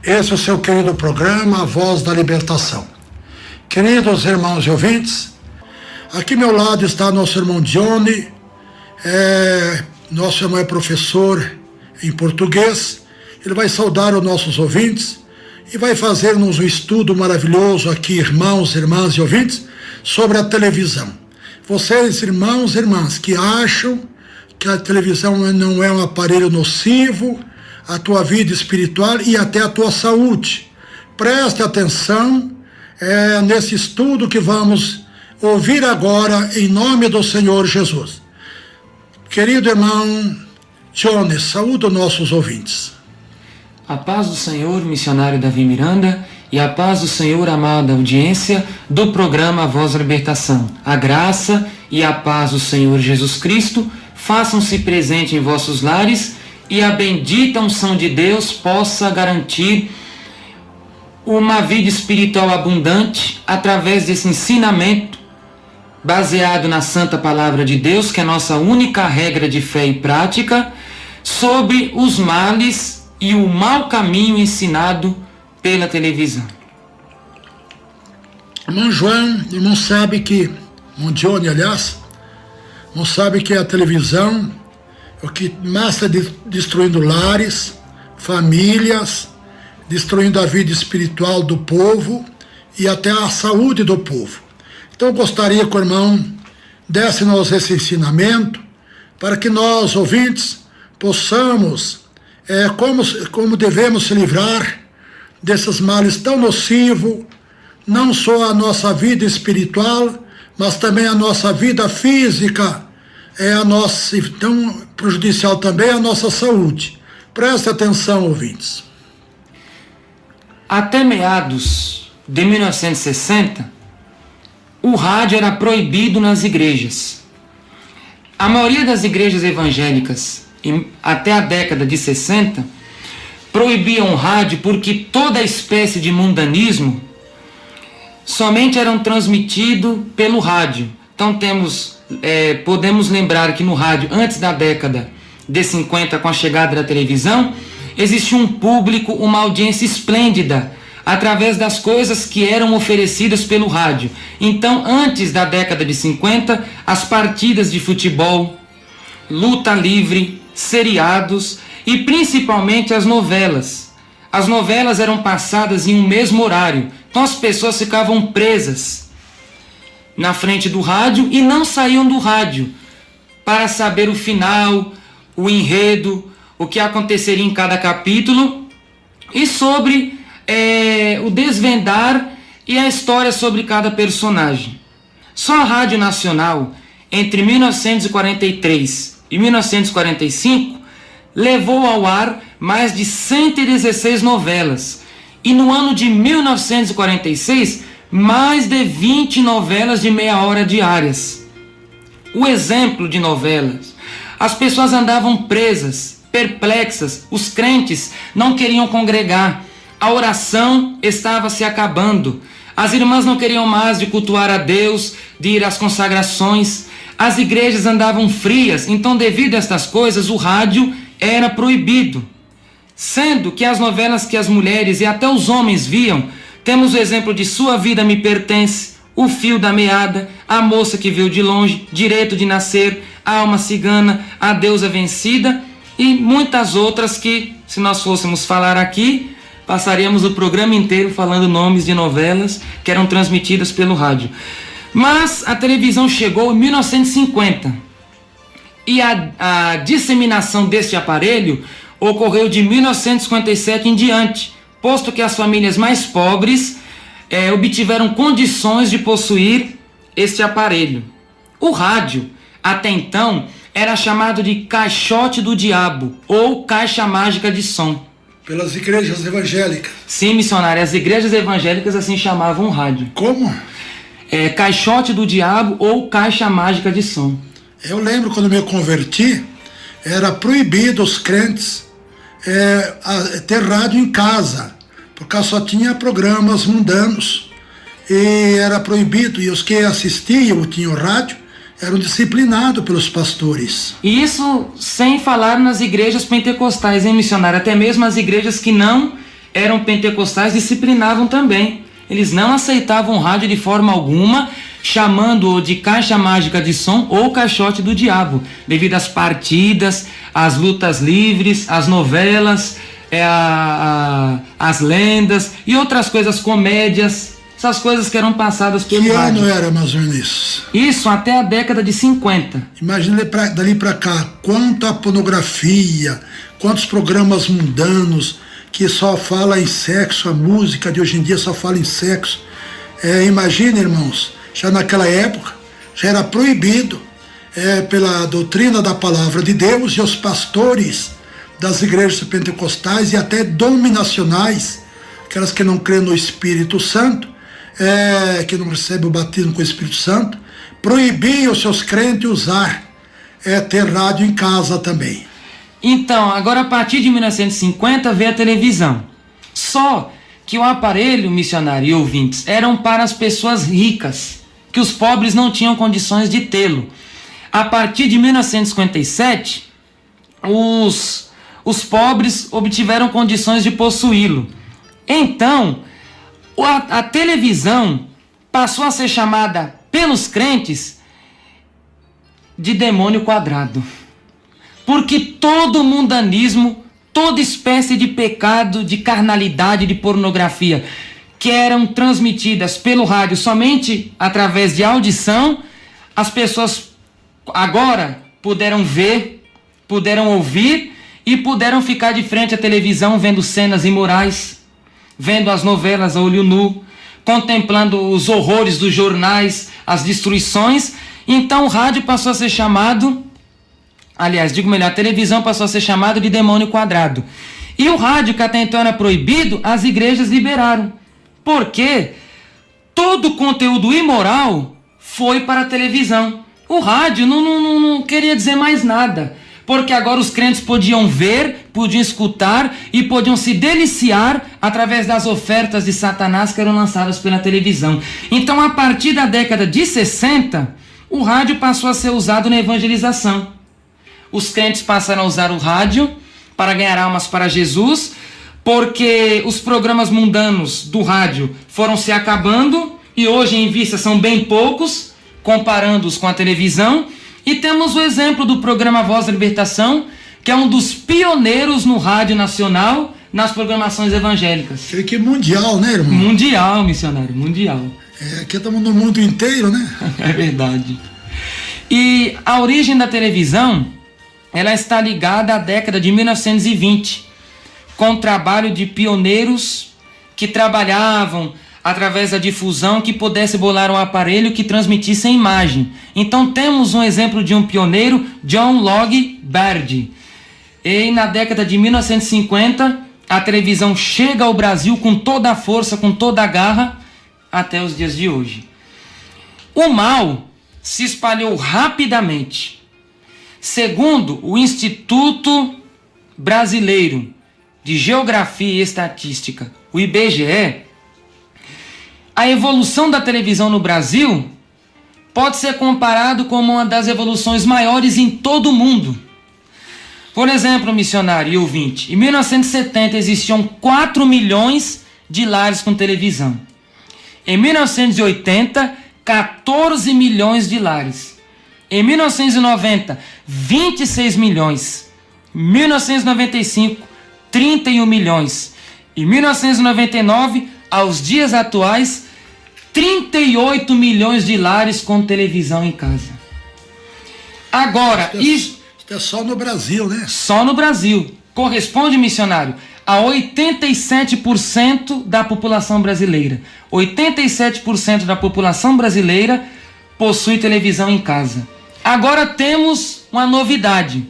Esse é o seu querido programa, A Voz da Libertação. Queridos irmãos e ouvintes, aqui ao meu lado está nosso irmão Johnny. Nosso irmão é professor em português. Ele vai saudar os nossos ouvintes e vai fazer-nos um estudo maravilhoso aqui, irmãos, irmãs e ouvintes, sobre a televisão. Vocês, irmãos e irmãs, que acham que a televisão não é um aparelho nocivo à tua vida espiritual e até à tua saúde, preste atenção nesse estudo que vamos ouvir agora, em nome do Senhor Jesus. Querido irmão Johnny, saúde os nossos ouvintes. A paz do Senhor, missionário Davi Miranda, e a paz do Senhor, amada audiência do programa A Voz da Libertação. A graça e a paz do Senhor Jesus Cristo façam-se presente em vossos lares e a bendita unção de Deus possa garantir uma vida espiritual abundante através desse ensinamento baseado na Santa Palavra de Deus, que é a nossa única regra de fé e prática, sobre os males e o mau caminho ensinado pela televisão. Irmão João, irmão sabe que, irmão Johnny, aliás, não sabe que a televisão é o que mais está destruindo lares, famílias, destruindo a vida espiritual do povo e até a saúde do povo. Então eu gostaria que o irmão desse-nos esse ensinamento para que nós, ouvintes, possamos, como devemos se livrar desses males tão nocivos, não só a nossa vida espiritual, mas também a nossa vida física, tão prejudicial também à nossa saúde. Preste atenção, ouvintes. Até meados de 1960, o rádio era proibido nas igrejas. A maioria das igrejas evangélicas, até a década de 60, proibiam o rádio porque toda espécie de mundanismo somente eram transmitido pelo rádio. Então podemos lembrar que no rádio, antes da década de 50, com a chegada da televisão, existia um público, uma audiência esplêndida, através das coisas que eram oferecidas pelo rádio. Então, antes da década de 50, as partidas de futebol, luta livre, seriados e principalmente as novelas. As novelas eram passadas em um mesmo horário, então as pessoas ficavam presas na frente do rádio e não saíam do rádio para saber o final, o enredo, o que aconteceria em cada capítulo e sobre o desvendar e a história sobre cada personagem. Só a Rádio Nacional, entre 1943 e 1945, levou ao ar mais de 116 novelas. E no ano de 1946, mais de 20 novelas de meia hora diárias. O exemplo de novelas. As pessoas andavam presas, perplexas, os crentes não queriam congregar, a oração estava se acabando, as irmãs não queriam mais de cultuar a Deus, de ir às consagrações, as igrejas andavam frias, então devido a estas coisas o rádio era proibido. Sendo que as novelas que as mulheres e até os homens viam, temos o exemplo de Sua Vida Me Pertence, O Fio da Meada, A Moça que Veio de Longe, Direito de Nascer, A Alma Cigana, A Deusa Vencida e muitas outras que, se nós fôssemos falar aqui, passaríamos o programa inteiro falando nomes de novelas que eram transmitidas pelo rádio. Mas a televisão chegou em 1950 e a disseminação deste aparelho ocorreu de 1957 em diante, posto que as famílias mais pobres obtiveram condições de possuir este aparelho. O rádio, até então, era chamado de caixote do diabo ou caixa mágica de som. Pelas igrejas evangélicas. Sim, missionário, as igrejas evangélicas assim chamavam o rádio. Como? Caixote do diabo ou caixa mágica de som. Eu lembro quando me converti, era proibido os crentes ter rádio em casa, porque só tinha programas mundanos e era proibido, e os que assistiam ou tinham rádio eram disciplinados pelos pastores. Isso sem falar nas igrejas pentecostais, hein, missionário? Até mesmo as igrejas que não eram pentecostais disciplinavam também. Eles não aceitavam o rádio de forma alguma, chamando-o de caixa mágica de som ou caixote do diabo, devido às partidas, às lutas livres, às novelas, as lendas e outras coisas, comédias, essas coisas que eram passadas pelo rádio. Que ano era mais ou menos isso? Isso até a década de 50. Imagina dali para cá, quanta pornografia, quantos programas mundanos que só fala em sexo, a música de hoje em dia só fala em sexo. Imagina, irmãos, já naquela época já era proibido pela doutrina da palavra de Deus, e os pastores das igrejas pentecostais e até dominacionais, aquelas que não creem no Espírito Santo, que não recebem o batismo com o Espírito Santo, proibiam os seus crentes usar ter rádio em casa também. Então, agora a partir de 1950 veio a televisão. Só que o aparelho, missionário e ouvintes, eram para as pessoas ricas, que os pobres não tinham condições de tê-lo. A partir de 1957, os pobres obtiveram condições de possuí-lo. Então, a televisão passou a ser chamada pelos crentes de demônio quadrado. Porque todo mundanismo, toda espécie de pecado, de carnalidade, de pornografia, que eram transmitidas pelo rádio somente através de audição, as pessoas agora puderam ver, puderam ouvir e puderam ficar de frente à televisão vendo cenas imorais, vendo as novelas a olho nu, contemplando os horrores dos jornais, as destruições. Então o rádio passou a ser chamado, aliás, digo melhor, a televisão passou a ser chamada de demônio quadrado. E o rádio, que até então era proibido, as igrejas liberaram. Porque todo o conteúdo imoral foi para a televisão. O rádio não queria dizer mais nada. Porque agora os crentes podiam ver, podiam escutar e podiam se deliciar através das ofertas de Satanás que eram lançadas pela televisão. Então, a partir da década de 60, o rádio passou a ser usado na evangelização. Os crentes passaram a usar o rádio para ganhar almas para Jesus, porque os programas mundanos do rádio foram se acabando e hoje em vista são bem poucos, comparando-os com a televisão. E temos o exemplo do programa Voz da Libertação, que é um dos pioneiros no rádio nacional nas programações evangélicas. Creio que mundial, né, irmão? Mundial, missionário, mundial. Aqui estamos no mundo inteiro, né? É verdade. E a origem da televisão, ela está ligada à década de 1920, com o trabalho de pioneiros que trabalhavam através da difusão, que pudesse bolar um aparelho que transmitisse a imagem. Então temos um exemplo de um pioneiro, John Logie Baird. E na década de 1950, a televisão chega ao Brasil com toda a força, com toda a garra, até os dias de hoje. O mal se espalhou rapidamente. Segundo o Instituto Brasileiro de Geografia e Estatística, o IBGE, a evolução da televisão no Brasil pode ser comparado como uma das evoluções maiores em todo o mundo. Por exemplo, missionário e ouvinte, em 1970 existiam 4 milhões de lares com televisão. Em 1980, 14 milhões de lares. Em 1990, 26 milhões. Em 1995, 31 milhões. Em 1999, aos dias atuais, 38 milhões de lares com televisão em casa. Agora, isso é só no Brasil, né? Só no Brasil. Corresponde, missionário, a 87% da população brasileira. 87% da população brasileira possui televisão em casa. Agora temos uma novidade.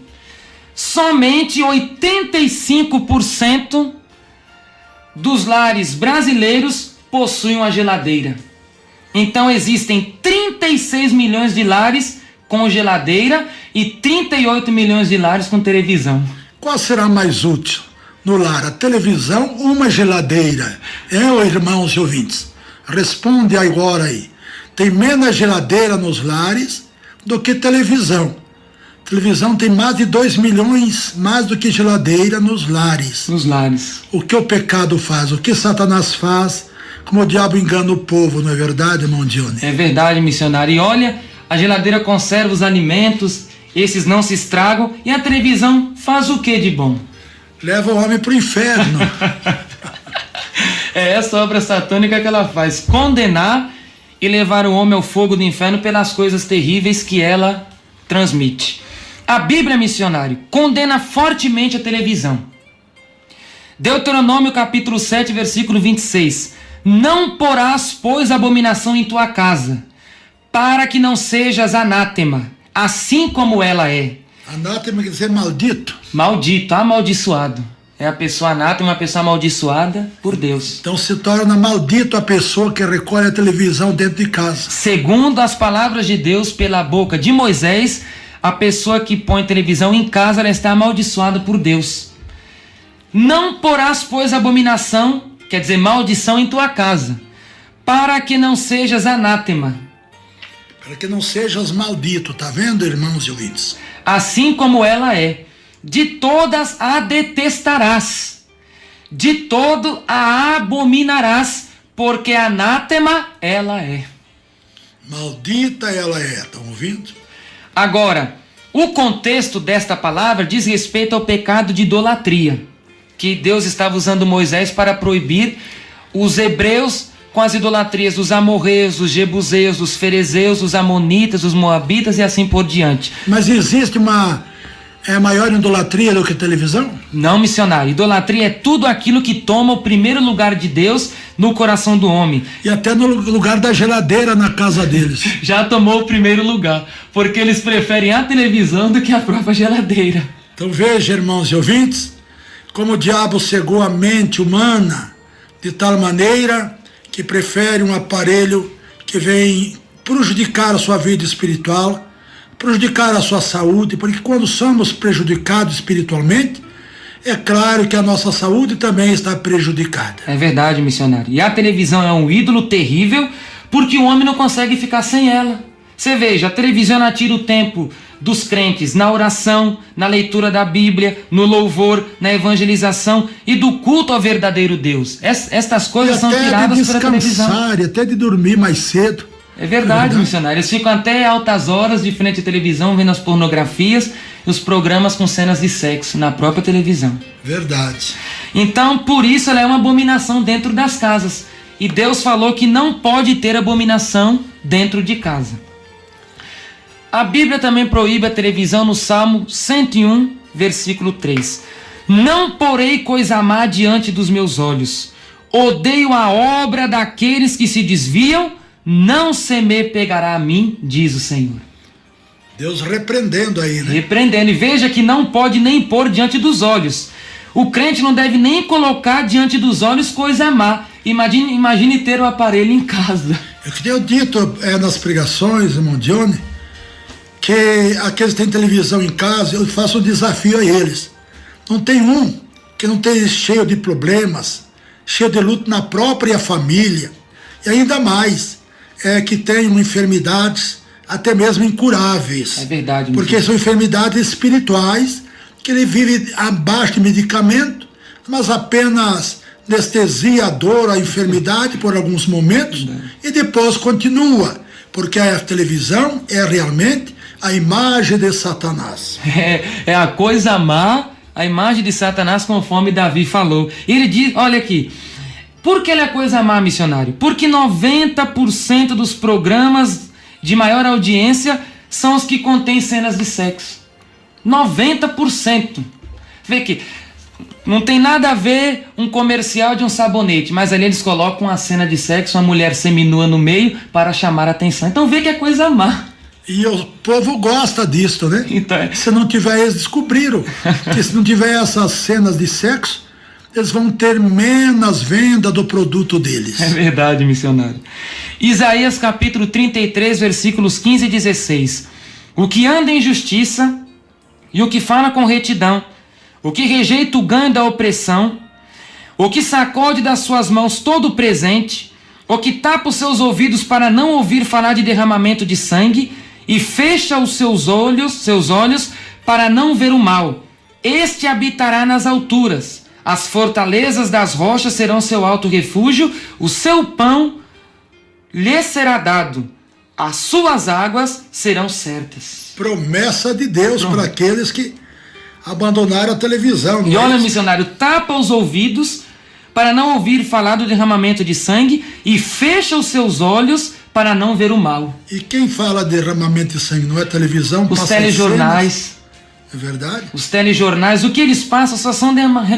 Somente 85% dos lares brasileiros possuem uma geladeira. Então existem 36 milhões de lares com geladeira e 38 milhões de lares com televisão. Qual será mais útil no lar? A televisão ou uma geladeira? Irmãos e ouvintes, responde agora aí. Tem menos geladeira nos lares do que televisão. Televisão tem mais de 2 milhões, mais do que geladeira nos lares. Nos lares. O que o pecado faz, o que Satanás faz, como o diabo engana o povo, não é verdade, irmão Johnny? É verdade, missionário. E olha, a geladeira conserva os alimentos, esses não se estragam, e a televisão faz o que de bom? Leva o homem para o inferno. É essa obra satânica que ela faz, condenar e levar o homem ao fogo do inferno pelas coisas terríveis que ela transmite. A Bíblia, missionário, condena fortemente a televisão. Deuteronômio capítulo 7, versículo 26. Não porás, pois, abominação em tua casa, para que não sejas anátema, assim como ela é. Anátema quer dizer maldito. Maldito, amaldiçoado. É a pessoa anátema, uma pessoa amaldiçoada por Deus. Então se torna maldito a pessoa que recolhe a televisão dentro de casa. Segundo as palavras de Deus pela boca de Moisés, a pessoa que põe televisão em casa, ela está amaldiçoada por Deus. Não porás, pois, abominação, quer dizer, maldição em tua casa, para que não sejas anátema. Para que não sejas maldito, tá vendo, irmãos e ouvintes? Assim como ela é, de todas a detestarás, de todo a abominarás, porque anátema ela é. Maldita ela é, estão ouvindo? Agora, o contexto desta palavra diz respeito ao pecado de idolatria, que Deus estava usando Moisés para proibir os hebreus com as idolatrias dos amorreus, dos jebuseus, dos ferezeus, dos amonitas, dos moabitas e assim por diante. Mas existe uma maior idolatria do que televisão? Não, missionário. Idolatria é tudo aquilo que toma o primeiro lugar de Deus no coração do homem. E até no lugar da geladeira na casa deles. Já tomou o primeiro lugar, porque eles preferem a televisão do que a própria geladeira. Então veja, irmãos e ouvintes, como o diabo cegou a mente humana de tal maneira que prefere um aparelho que vem prejudicar a sua vida espiritual, prejudicar a sua saúde, porque quando somos prejudicados espiritualmente, é claro que a nossa saúde também está prejudicada. É verdade, missionário. E a televisão é um ídolo terrível, porque o homem não consegue ficar sem ela. Você veja, a televisão tira o tempo dos crentes na oração, na leitura da Bíblia, no louvor, na evangelização e do culto ao verdadeiro Deus. Estas coisas são tiradas pela televisão. E até de dormir mais cedo. É verdade, missionário. Eles ficam até altas horas de frente à televisão, vendo as pornografias e os programas com cenas de sexo na própria televisão. Verdade. Então, por isso ela é uma abominação dentro das casas. E Deus falou que não pode ter abominação dentro de casa. A Bíblia também proíbe a televisão no Salmo 101, versículo 3. Não porei coisa má diante dos meus olhos. Odeio a obra daqueles que se desviam. Não se me pegará a mim, diz o Senhor. Deus repreendendo aí, né? Repreendendo. E veja que não pode nem pôr diante dos olhos. O crente não deve nem colocar diante dos olhos coisa má. Imagine ter o aparelho em casa. Eu tenho dito nas pregações, irmão Johnny, que aqueles que têm televisão em casa, eu faço um desafio a eles. Não tem um que não esteja cheio de problemas, cheio de luto na própria família. E ainda mais, que tenham enfermidades até mesmo incuráveis. É verdade. Porque são enfermidades espirituais que ele vive abaixo de medicamento, mas apenas anestesia a dor, a enfermidade por alguns momentos e depois continua. Porque a televisão é realmente a imagem de Satanás. É a coisa má, a imagem de Satanás, conforme Davi falou. Ele diz, olha aqui, por que ele é coisa má, missionário? Porque 90% dos programas de maior audiência são os que contêm cenas de sexo. 90%. Vê que não tem nada a ver um comercial de um sabonete, mas ali eles colocam uma cena de sexo, uma mulher seminua no meio para chamar a atenção. Então vê que é coisa má. E o povo gosta disso, né? Então, se não tiver, eles descobriram que se não tiver essas cenas de sexo, eles vão ter menos venda do produto deles. É verdade, missionário. Isaías capítulo 33, versículos 15 e 16. O que anda em justiça e o que fala com retidão, o que rejeita o ganho da opressão, o que sacode das suas mãos todo o presente, o que tapa os seus ouvidos para não ouvir falar de derramamento de sangue e fecha os seus olhos para não ver o mal. Este habitará nas alturas. As fortalezas das rochas serão seu alto refúgio. O seu pão lhe será dado. As suas águas serão certas. Promessa de Deus para aqueles que abandonaram a televisão. E olha, missionário, tapa os ouvidos para não ouvir falar do derramamento de sangue e fecha os seus olhos para não ver o mal. E quem fala de derramamento de sangue não é televisão? Os telejornais. É verdade? Os telejornais, o que eles passam só são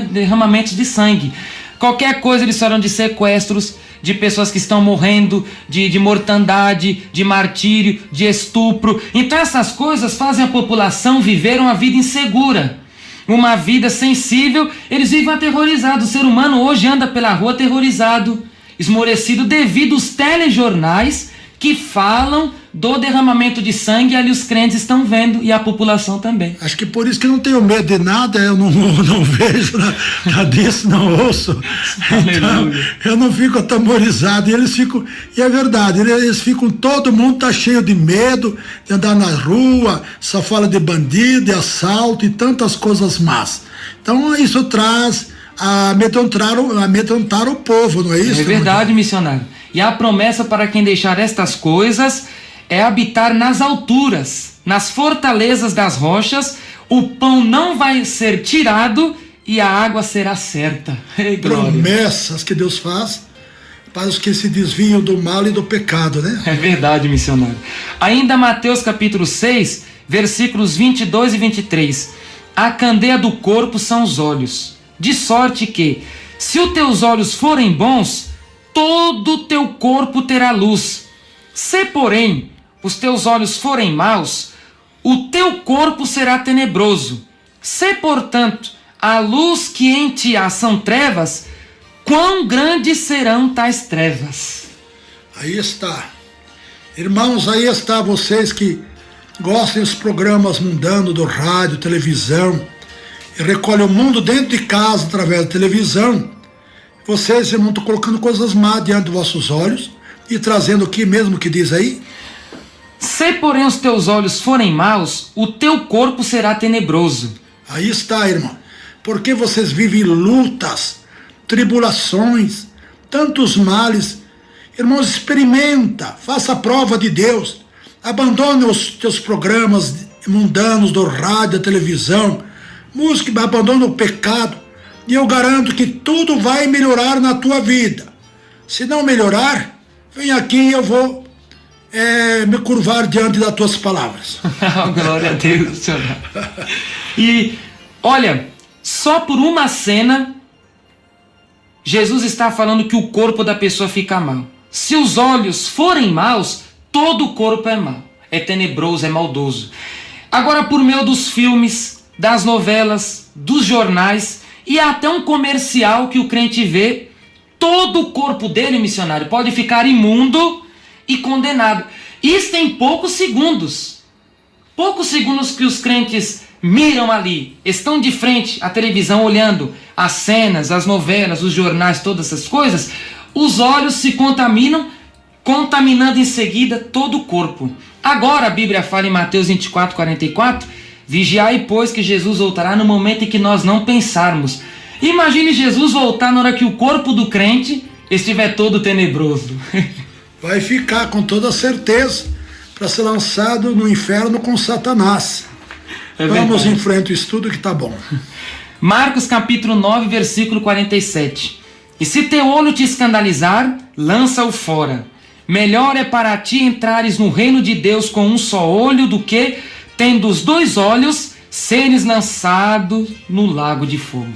derramamentos de sangue. Qualquer coisa eles falam de sequestros, de pessoas que estão morrendo, de mortandade, de martírio, de estupro. Então essas coisas fazem a população viver uma vida insegura, uma vida sensível. Eles vivem aterrorizados. O ser humano hoje anda pela rua aterrorizado, esmorecido devido aos telejornais que falam do derramamento de sangue. Ali os crentes estão vendo e a população também. Acho que por isso que eu não tenho medo de nada, eu não vejo nada disso, não ouço. Então, eu não fico atemorizado. E eles ficam, e é verdade, eles ficam, todo mundo está cheio de medo de andar na rua, só fala de bandido, de assalto e tantas coisas más. Então isso traz a amedrontar o povo, não é isso? É verdade, missionário. E a promessa para quem deixar estas coisas é habitar nas alturas, nas fortalezas das rochas. O pão não vai ser tirado e a água será certa. Promessas que Deus faz para os que se desviam do mal e do pecado, né? É verdade, missionário. Ainda Mateus capítulo 6, versículos 22 e 23. A candeia do corpo são os olhos, de sorte que, se os teus olhos forem bons, todo o teu corpo terá luz. Se, porém, os teus olhos forem maus, o teu corpo será tenebroso. Se, portanto, a luz que em ti há são trevas, quão grandes serão tais trevas? Aí está. Irmãos, aí está vocês que gostam dos programas mundanos do rádio, televisão, e recolhem o mundo dentro de casa através da televisão. Vocês, irmãos, estão colocando coisas má diante dos vossos olhos e trazendo o que mesmo que diz aí? Se, porém, os teus olhos forem maus, o teu corpo será tenebroso. Aí está, irmão. Porque vocês vivem lutas, tribulações, tantos males. Irmãos, experimenta, faça a prova de Deus. Abandone os teus programas mundanos do rádio, da televisão. Música, abandone o pecado. E eu garanto que tudo vai melhorar na tua vida. Se não melhorar, vem aqui e eu vou me curvar diante das tuas palavras. Glória a Deus, Senhor. E olha, só por uma cena, Jesus está falando que o corpo da pessoa fica mal. Se os olhos forem maus, todo o corpo é mau, é tenebroso, é maldoso. Agora, por meio dos filmes, das novelas, dos jornais e até um comercial que o crente vê, todo o corpo dele, missionário, pode ficar imundo e condenado. Isso em poucos segundos. Poucos segundos que os crentes miram ali, estão de frente à televisão olhando as cenas, as novelas, os jornais, todas essas coisas, os olhos se contaminam, contaminando em seguida todo o corpo. Agora a Bíblia fala em Mateus 24, 44, vigiai, pois, que Jesus voltará no momento em que nós não pensarmos. Imagine Jesus voltar na hora que o corpo do crente estiver todo tenebroso. Vai ficar com toda certeza para ser lançado no inferno com Satanás. Vamos em frente ao estudo que tá bom. Marcos capítulo 9, versículo 47. E se teu olho te escandalizar, lança-o fora. Melhor é para ti entrares no reino de Deus com um só olho do que, tendo os dois olhos, seres lançados no lago de fogo.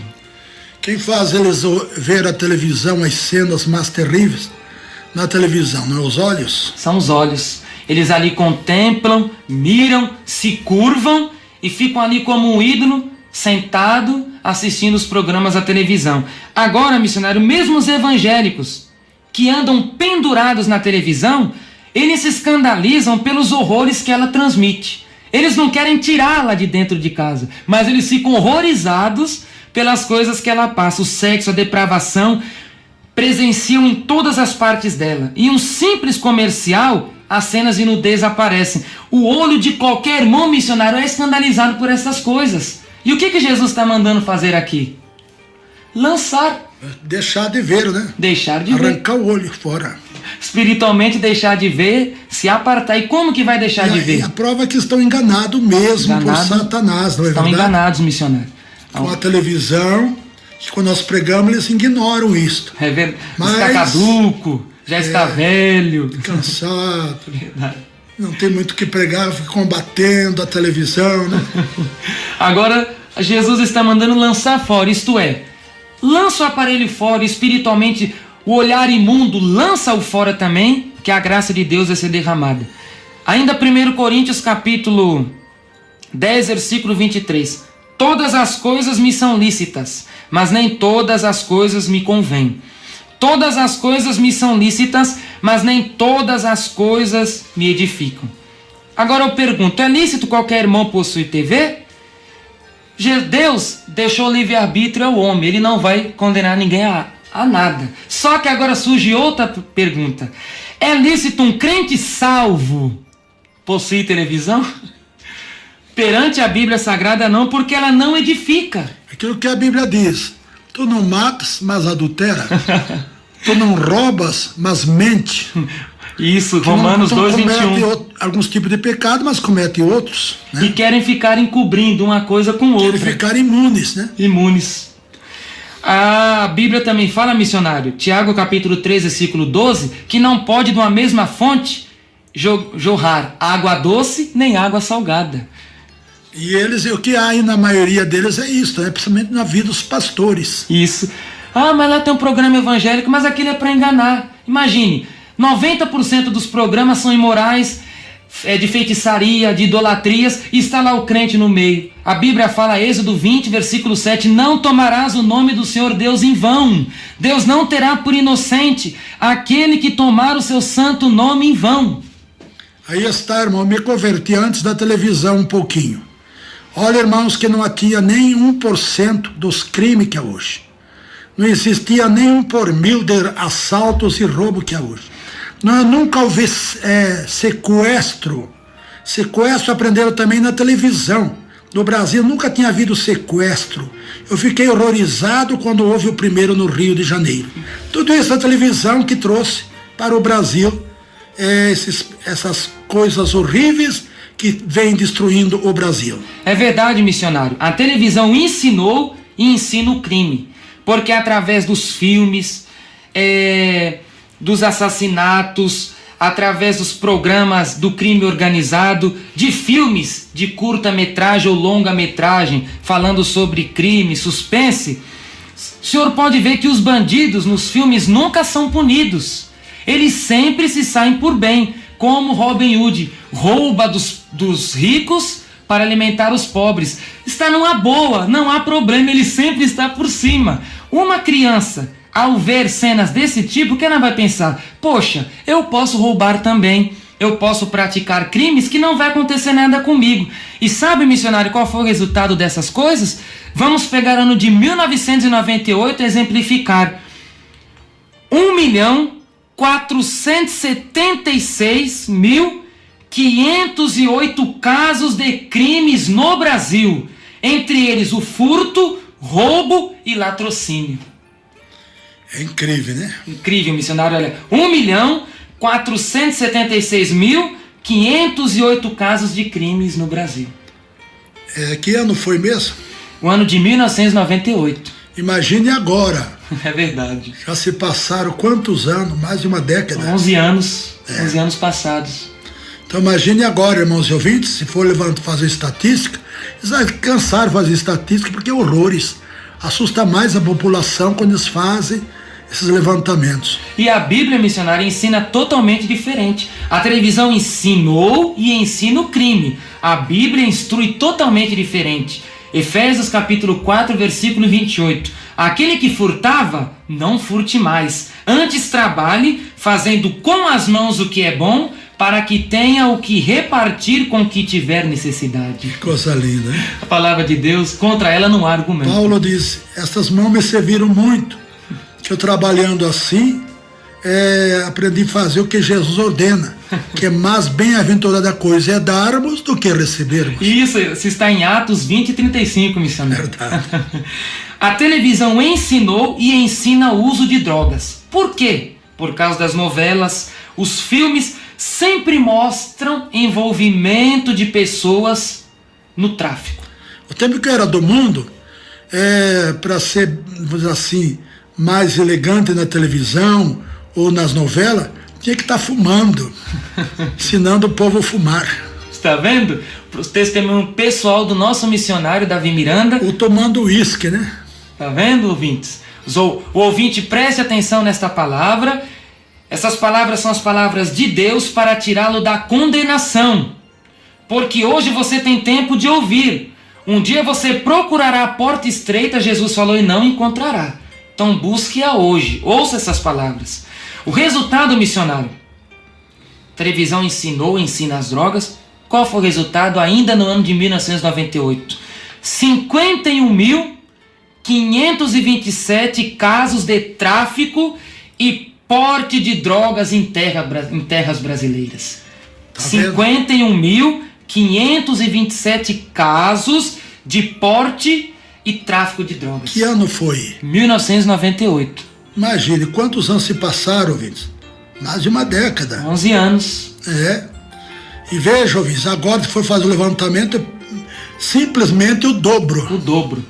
Quem faz eles ver a televisão, as cenas mais terríveis na televisão, não é os olhos? São os olhos. Eles ali contemplam, miram, se curvam e ficam ali como um ídolo, sentado, assistindo os programas da televisão. Agora, missionário, mesmo os evangélicos que andam pendurados na televisão, eles se escandalizam pelos horrores que ela transmite. Eles não querem tirá-la de dentro de casa, mas eles ficam horrorizados pelas coisas que ela passa. O sexo, a depravação, presenciam em todas as partes dela. E um simples comercial as cenas de nudez aparecem. O olho de qualquer irmão missionário é escandalizado por essas coisas. E o que Jesus está mandando fazer aqui? Lançar. Deixar de ver, né? Deixar de ver. Arrancar o olho fora. Espiritualmente deixar de ver, se apartar. E como que vai deixar de ver? E a prova é que estão enganados mesmo por Satanás, não é verdade? Estão enganados, missionário. Com a televisão, que quando nós pregamos, eles ignoram isso. É verdade. Está caduco, já está velho. Cansado. Verdade. Não tem muito o que pregar, fica combatendo a televisão, né? Agora, Jesus está mandando lançar fora, isto é, lança o aparelho fora, espiritualmente, o olhar imundo, lança-o fora também, que a graça de Deus vai ser derramada. Ainda 1 Coríntios capítulo 10, versículo 23. Todas as coisas me são lícitas, mas nem todas as coisas me convêm. Todas as coisas me são lícitas, mas nem todas as coisas me edificam. Agora eu pergunto, é lícito qualquer irmão possuir TV? Deus deixou livre-arbítrio ao homem, ele não vai condenar ninguém a nada. Só que agora surge outra pergunta. É lícito um crente salvo possuir televisão? Perante a Bíblia Sagrada não, porque ela não edifica. Aquilo que a Bíblia diz, tu não matas, mas adultera. Tu não roubas, mas mente. Isso, Romanos 2, 21. Alguns tipos de pecado, mas comete outros. Né? E querem ficar encobrindo uma coisa com outra. Querem ficar imunes, né? Imunes. A Bíblia também fala, missionário, Tiago capítulo 3, versículo 12, que não pode de uma mesma fonte jorrar água doce nem água salgada. E eles, o que há aí na maioria deles é isso, né? Principalmente na vida dos pastores. Isso. Ah, mas lá tem um programa evangélico, mas aquilo é para enganar. Imagine, 90% dos programas são imorais, de feitiçaria, de idolatrias, e está lá o crente no meio. A Bíblia fala, Êxodo 20, versículo 7, não tomarás o nome do Senhor Deus em vão. Deus não terá por inocente aquele que tomar o seu santo nome em vão. Aí está, irmão, me converti antes da televisão um pouquinho. Olha, irmãos, que não tinha nem 1% dos crimes que há hoje. Não existia nem 1 por 1000 de assaltos e roubo que há hoje. Não, nunca houve sequestro. Sequestro aprenderam também na televisão. No Brasil nunca tinha havido sequestro. Eu fiquei horrorizado quando houve o primeiro no Rio de Janeiro. Tudo isso a televisão que trouxe para o Brasil essas coisas horríveis que vêm destruindo o Brasil. É verdade, missionário. A televisão ensinou e ensina o crime. Porque através dos filmes, dos assassinatos, através dos programas do crime organizado, de filmes de curta-metragem ou longa-metragem, falando sobre crime, suspense, o senhor pode ver que os bandidos nos filmes nunca são punidos. Eles sempre se saem por bem, como Robin Hood rouba dos ricos para alimentar os pobres. Está numa boa, não há problema, ele sempre está por cima. Uma criança, ao ver cenas desse tipo, que ela vai pensar, poxa, eu posso roubar também, eu posso praticar crimes que não vai acontecer nada comigo. E sabe, missionário, qual foi o resultado dessas coisas? Vamos pegar o ano de 1998 e exemplificar. 1.476.508 casos de crimes no Brasil, entre eles o furto, roubo e latrocínio. É incrível, né? Incrível, missionário. Olha, 1.476.508 casos de crimes no Brasil. Que ano foi mesmo? O ano de 1998. Imagine agora. É verdade. Já se passaram quantos anos? Mais de uma década. 11 anos. 11 anos passados. Então imagine agora, irmãos e ouvintes, se for fazer estatística, eles cansaram de fazer estatística porque horrores. Assusta mais a população quando eles fazem esses levantamentos. E a Bíblia missionária ensina totalmente diferente. A televisão ensinou e ensina o crime. A Bíblia instrui totalmente diferente. Efésios capítulo 4, versículo 28. Aquele que furtava, não furte mais. Antes trabalhe, fazendo com as mãos o que é bom, para que tenha o que repartir com que tiver necessidade. Que coisa linda, hein? A palavra de Deus, contra ela não há argumento. Paulo diz, estas mãos me serviram muito, que eu trabalhando assim, aprendi a fazer o que Jesus ordena, que é mais bem-aventurada coisa é darmos do que recebermos. Isso está em Atos 20:35, missionário. Verdade. A televisão ensinou e ensina o uso de drogas. Por quê? Por causa das novelas, os filmes sempre mostram envolvimento de pessoas no tráfico. O tempo que eu era do mundo, para ser, vamos dizer assim, mais elegante na televisão ou nas novelas, tinha que estar fumando, ensinando o povo a fumar. Está vendo? O testemunho pessoal do nosso missionário Davi Miranda. Ou tomando uísque, né? Está vendo, ouvintes? O ouvinte preste atenção nesta palavra. Essas palavras são as palavras de Deus para tirá-lo da condenação. Porque hoje você tem tempo de ouvir. Um dia você procurará a porta estreita, Jesus falou, e não encontrará. Então busque-a hoje. Ouça essas palavras. O resultado, missionário. A televisão ensina as drogas. Qual foi o resultado ainda no ano de 1998? 51.527 casos de tráfico e porte de drogas em terras brasileiras. 51.527 casos de porte e tráfico de drogas. Que ano foi? 1998. Imagine quantos anos se passaram, ouvintes. Mais de uma década. 11 anos. E veja, ouvintes, agora se for fazer o levantamento, é simplesmente o dobro. O dobro.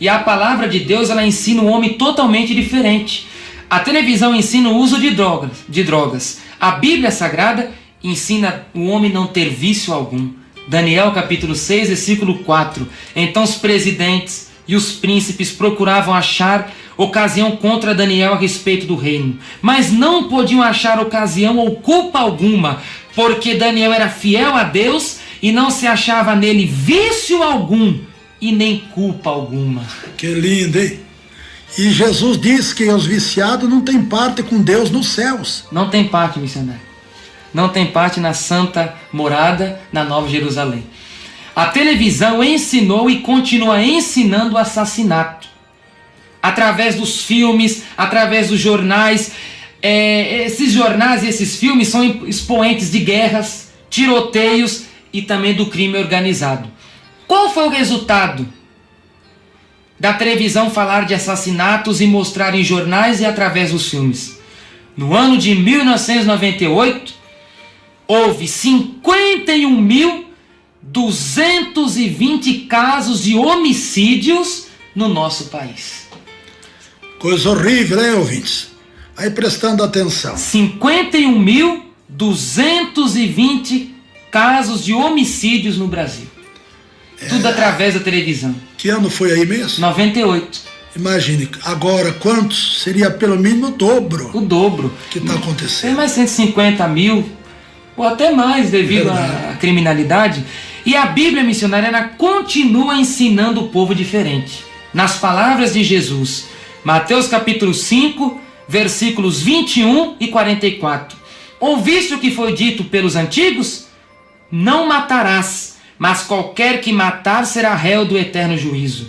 E a palavra de Deus, ela ensina um homem totalmente diferente. A televisão ensina o uso de drogas. A Bíblia Sagrada ensina o homem não ter vício algum. Daniel capítulo 6, versículo 4. Então os presidentes e os príncipes procuravam achar ocasião contra Daniel a respeito do reino, mas não podiam achar ocasião ou culpa alguma, porque Daniel era fiel a Deus e não se achava nele vício algum e nem culpa alguma. Que lindo, hein? E Jesus diz que os viciados não têm parte com Deus nos céus. Não tem parte, missionário. Não tem parte na santa morada, na Nova Jerusalém. A televisão ensinou e continua ensinando o assassinato. Através dos filmes, através dos jornais. Esses jornais e esses filmes são expoentes de guerras, tiroteios e também do crime organizado. Qual foi o resultado da televisão falar de assassinatos e mostrar em jornais e através dos filmes? No ano de 1998, houve 51.220 casos de homicídios no nosso país. Coisa horrível, hein, ouvintes? Aí prestando atenção. 51.220 casos de homicídios no Brasil. Tudo através da televisão. Que ano foi aí mesmo? 98. Imagine, agora quantos? Seria pelo menos o dobro. O dobro. Que está acontecendo. Tem mais 150 mil, ou até mais devido à criminalidade. E a Bíblia missionária, ela continua ensinando o povo diferente. Nas palavras de Jesus, Mateus capítulo 5, versículos 21 e 44. Ouviste o que foi dito pelos antigos? Não matarás, mas qualquer que matar será réu do eterno juízo.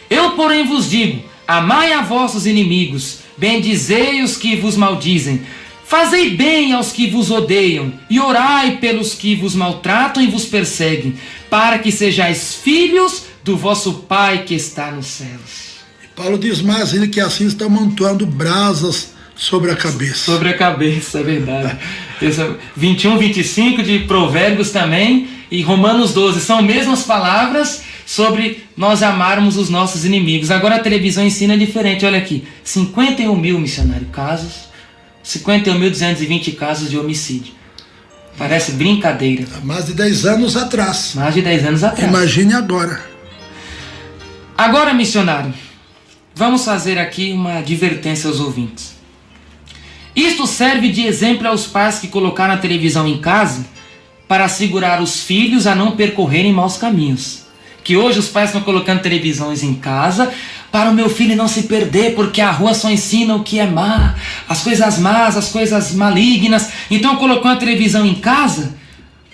Eu, porém, vos digo, amai a vossos inimigos, bendizei os que vos maldizem, fazei bem aos que vos odeiam, e orai pelos que vos maltratam e vos perseguem, para que sejais filhos do vosso Pai que está nos céus. Paulo diz mais ainda que assim estão amontoando brasas sobre a cabeça. Sobre a cabeça, é verdade. 21, 25 de Provérbios também, e Romanos 12, são mesmas palavras sobre nós amarmos os nossos inimigos. Agora a televisão ensina diferente, olha aqui, 51 mil, missionário, casos, 51.220 casos de homicídio. Parece brincadeira. Há mais de 10 anos atrás. Mais de 10 anos atrás. Imagine agora. Agora, missionário, vamos fazer aqui uma advertência aos ouvintes. Isto serve de exemplo aos pais que colocaram a televisão em casa para segurar os filhos a não percorrerem maus caminhos. Que hoje os pais estão colocando televisões em casa para o meu filho não se perder, porque a rua só ensina o que é má, as coisas más, as coisas malignas. Então colocou a televisão em casa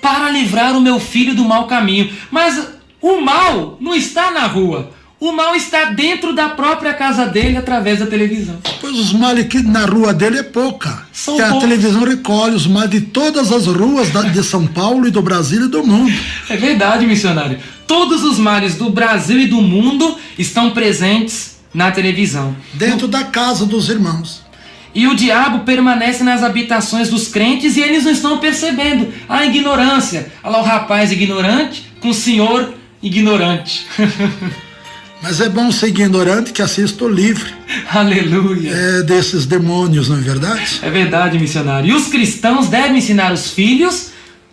para livrar o meu filho do mau caminho. Mas o mal não está na rua. O mal está dentro da própria casa dele através da televisão. Pois os males aqui na rua dele é pouca. São Que a poucos. televisão recolhe os males de todas as ruas de São Paulo e do Brasil e do mundo. É verdade, missionário. Todos os males do Brasil e do mundo estão presentes na televisão. Dentro da casa dos irmãos. E o diabo permanece nas habitações dos crentes e eles não estão percebendo a ignorância. Olha lá o rapaz ignorante com o senhor ignorante. Mas é bom ser ignorante que assim estou livre. Aleluia. Desses demônios, não é verdade? É verdade, missionário. E os cristãos devem ensinar os filhos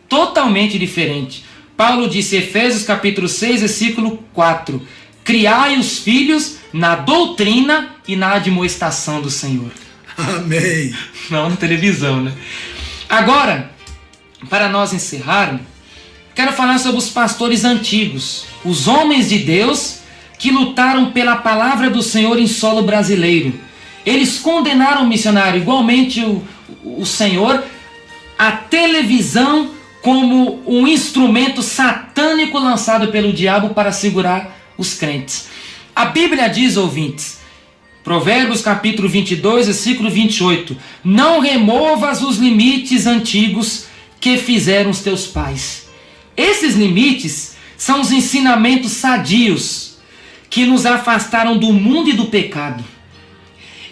totalmente diferente. Paulo disse em Efésios capítulo 6, versículo 4. Criai os filhos na doutrina e na admoestação do Senhor. Amém. Não na televisão, né? Agora, para nós encerrarmos, quero falar sobre os pastores antigos, os homens de Deus que lutaram pela palavra do Senhor em solo brasileiro. Eles condenaram, missionário, igualmente o Senhor, a televisão como um instrumento satânico lançado pelo diabo para segurar os crentes. A Bíblia diz, ouvintes, Provérbios capítulo 22, versículo 28, não removas os limites antigos que fizeram os teus pais. Esses limites são os ensinamentos sadios que nos afastaram do mundo e do pecado.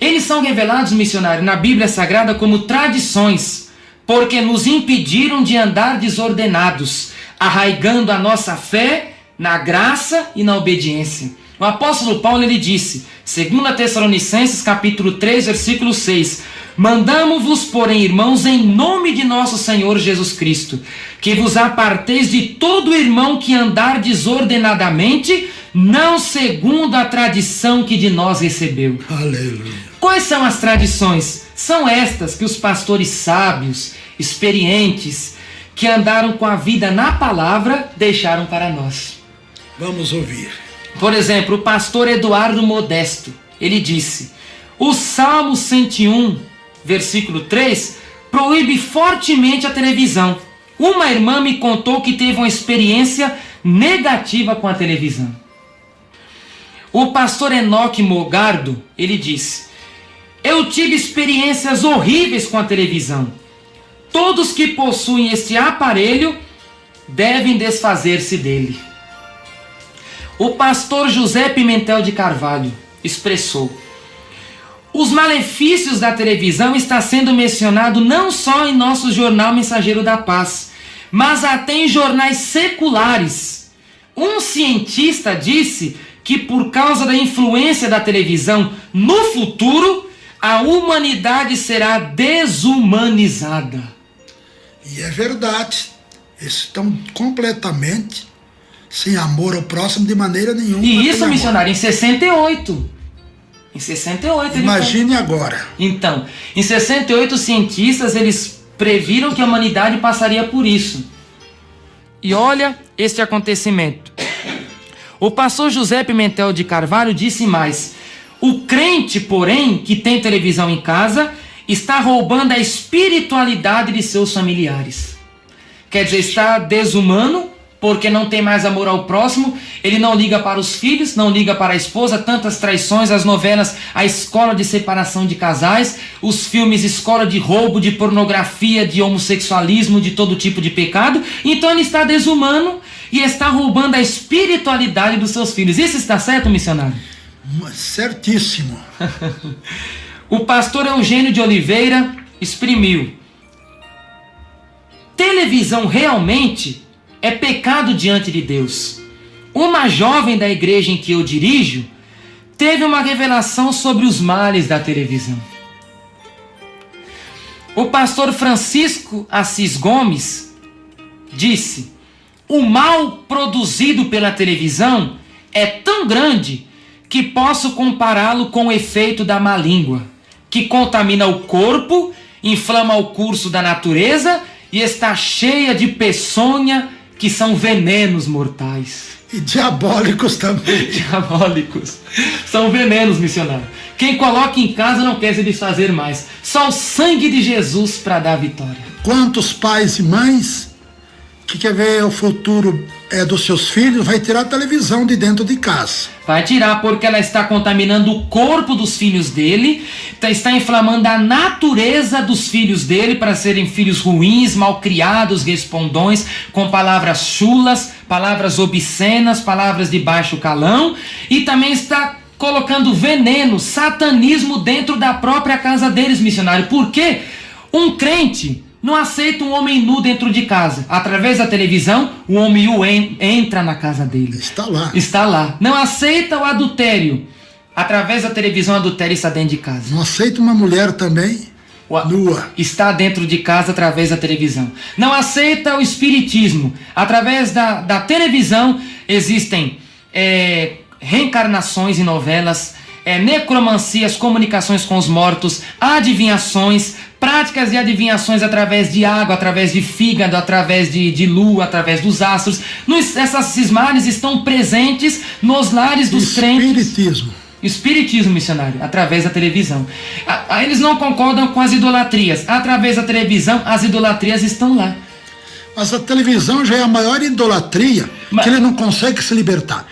Eles são revelados, missionário, na Bíblia Sagrada como tradições, porque nos impediram de andar desordenados, arraigando a nossa fé na graça e na obediência. O apóstolo Paulo, ele disse, 2 Tessalonicenses capítulo 3, versículo 6, mandamo-vos, porém, irmãos, em nome de nosso Senhor Jesus Cristo, que vos aparteis de todo irmão que andar desordenadamente, não segundo a tradição que de nós recebeu. Aleluia. Quais são as tradições? São estas que os pastores sábios, experientes, que andaram com a vida na palavra, deixaram para nós. Vamos ouvir. Por exemplo, o pastor Eduardo Modesto, ele disse, o Salmo 101, versículo 3, proíbe fortemente a televisão. Uma irmã me contou que teve uma experiência negativa com a televisão. O pastor Enoque Mogardo, ele disse, eu tive experiências horríveis com a televisão. Todos que possuem este aparelho devem desfazer-se dele. O pastor José Pimentel de Carvalho expressou, os malefícios da televisão está sendo mencionado não só em nosso jornal Mensageiro da Paz, mas até em jornais seculares. Um cientista disse que por causa da influência da televisão, no futuro, a humanidade será desumanizada. E é verdade. Eles estão completamente sem amor ao próximo de maneira nenhuma. E isso, missionário, em 68. Em 68. Imagine agora. Então, em 68, os cientistas, eles previram que a humanidade passaria por isso. E olha este acontecimento. O pastor José Pimentel de Carvalho disse mais, o crente, porém, que tem televisão em casa, está roubando a espiritualidade de seus familiares. Quer dizer, está desumano, porque não tem mais amor ao próximo, ele não liga para os filhos, não liga para a esposa, tantas traições, as novelas, a escola de separação de casais, os filmes escola de roubo, de pornografia, de homossexualismo, de todo tipo de pecado. Então ele está desumano e está roubando a espiritualidade dos seus filhos. Isso está certo, missionário? Certíssimo. O pastor Eugênio de Oliveira exprimiu, televisão realmente é pecado diante de Deus. Uma jovem da igreja em que eu dirijo teve uma revelação sobre os males da televisão. O pastor Francisco Assis Gomes disse, o mal produzido pela televisão é tão grande que posso compará-lo com o efeito da má língua, que contamina o corpo, inflama o curso da natureza e está cheia de peçonha, que são venenos mortais. E diabólicos também. Diabólicos. São venenos, missionário. Quem coloca em casa não quer se desfazer mais. Só o sangue de Jesus para dar vitória. Quantos pais e mães que quer ver o futuro dos seus filhos, vai tirar a televisão de dentro de casa. Vai tirar porque ela está contaminando o corpo dos filhos dele, está inflamando a natureza dos filhos dele para serem filhos ruins, malcriados, respondões, com palavras chulas, palavras obscenas, palavras de baixo calão, e também está colocando veneno, satanismo dentro da própria casa deles, missionário. Por quê? Um crente não aceita um homem nu dentro de casa. Através da televisão, o homem nu entra na casa dele. Está lá. Está lá. Não aceita o adultério. Através da televisão, o adultério está dentro de casa. Não aceita uma mulher também nua. Está dentro de casa através da televisão. Não aceita o espiritismo. Através da televisão existem reencarnações em novelas, necromancias, comunicações com os mortos, adivinhações, práticas de adivinhações através de água, através de fígado, através de lua, através dos astros. Esses males estão presentes nos lares dos crentes. Espiritismo, missionário, através da televisão. Eles não concordam com as idolatrias. Através da televisão, as idolatrias estão lá. Mas a televisão já é a maior idolatria, que ele não consegue se libertar.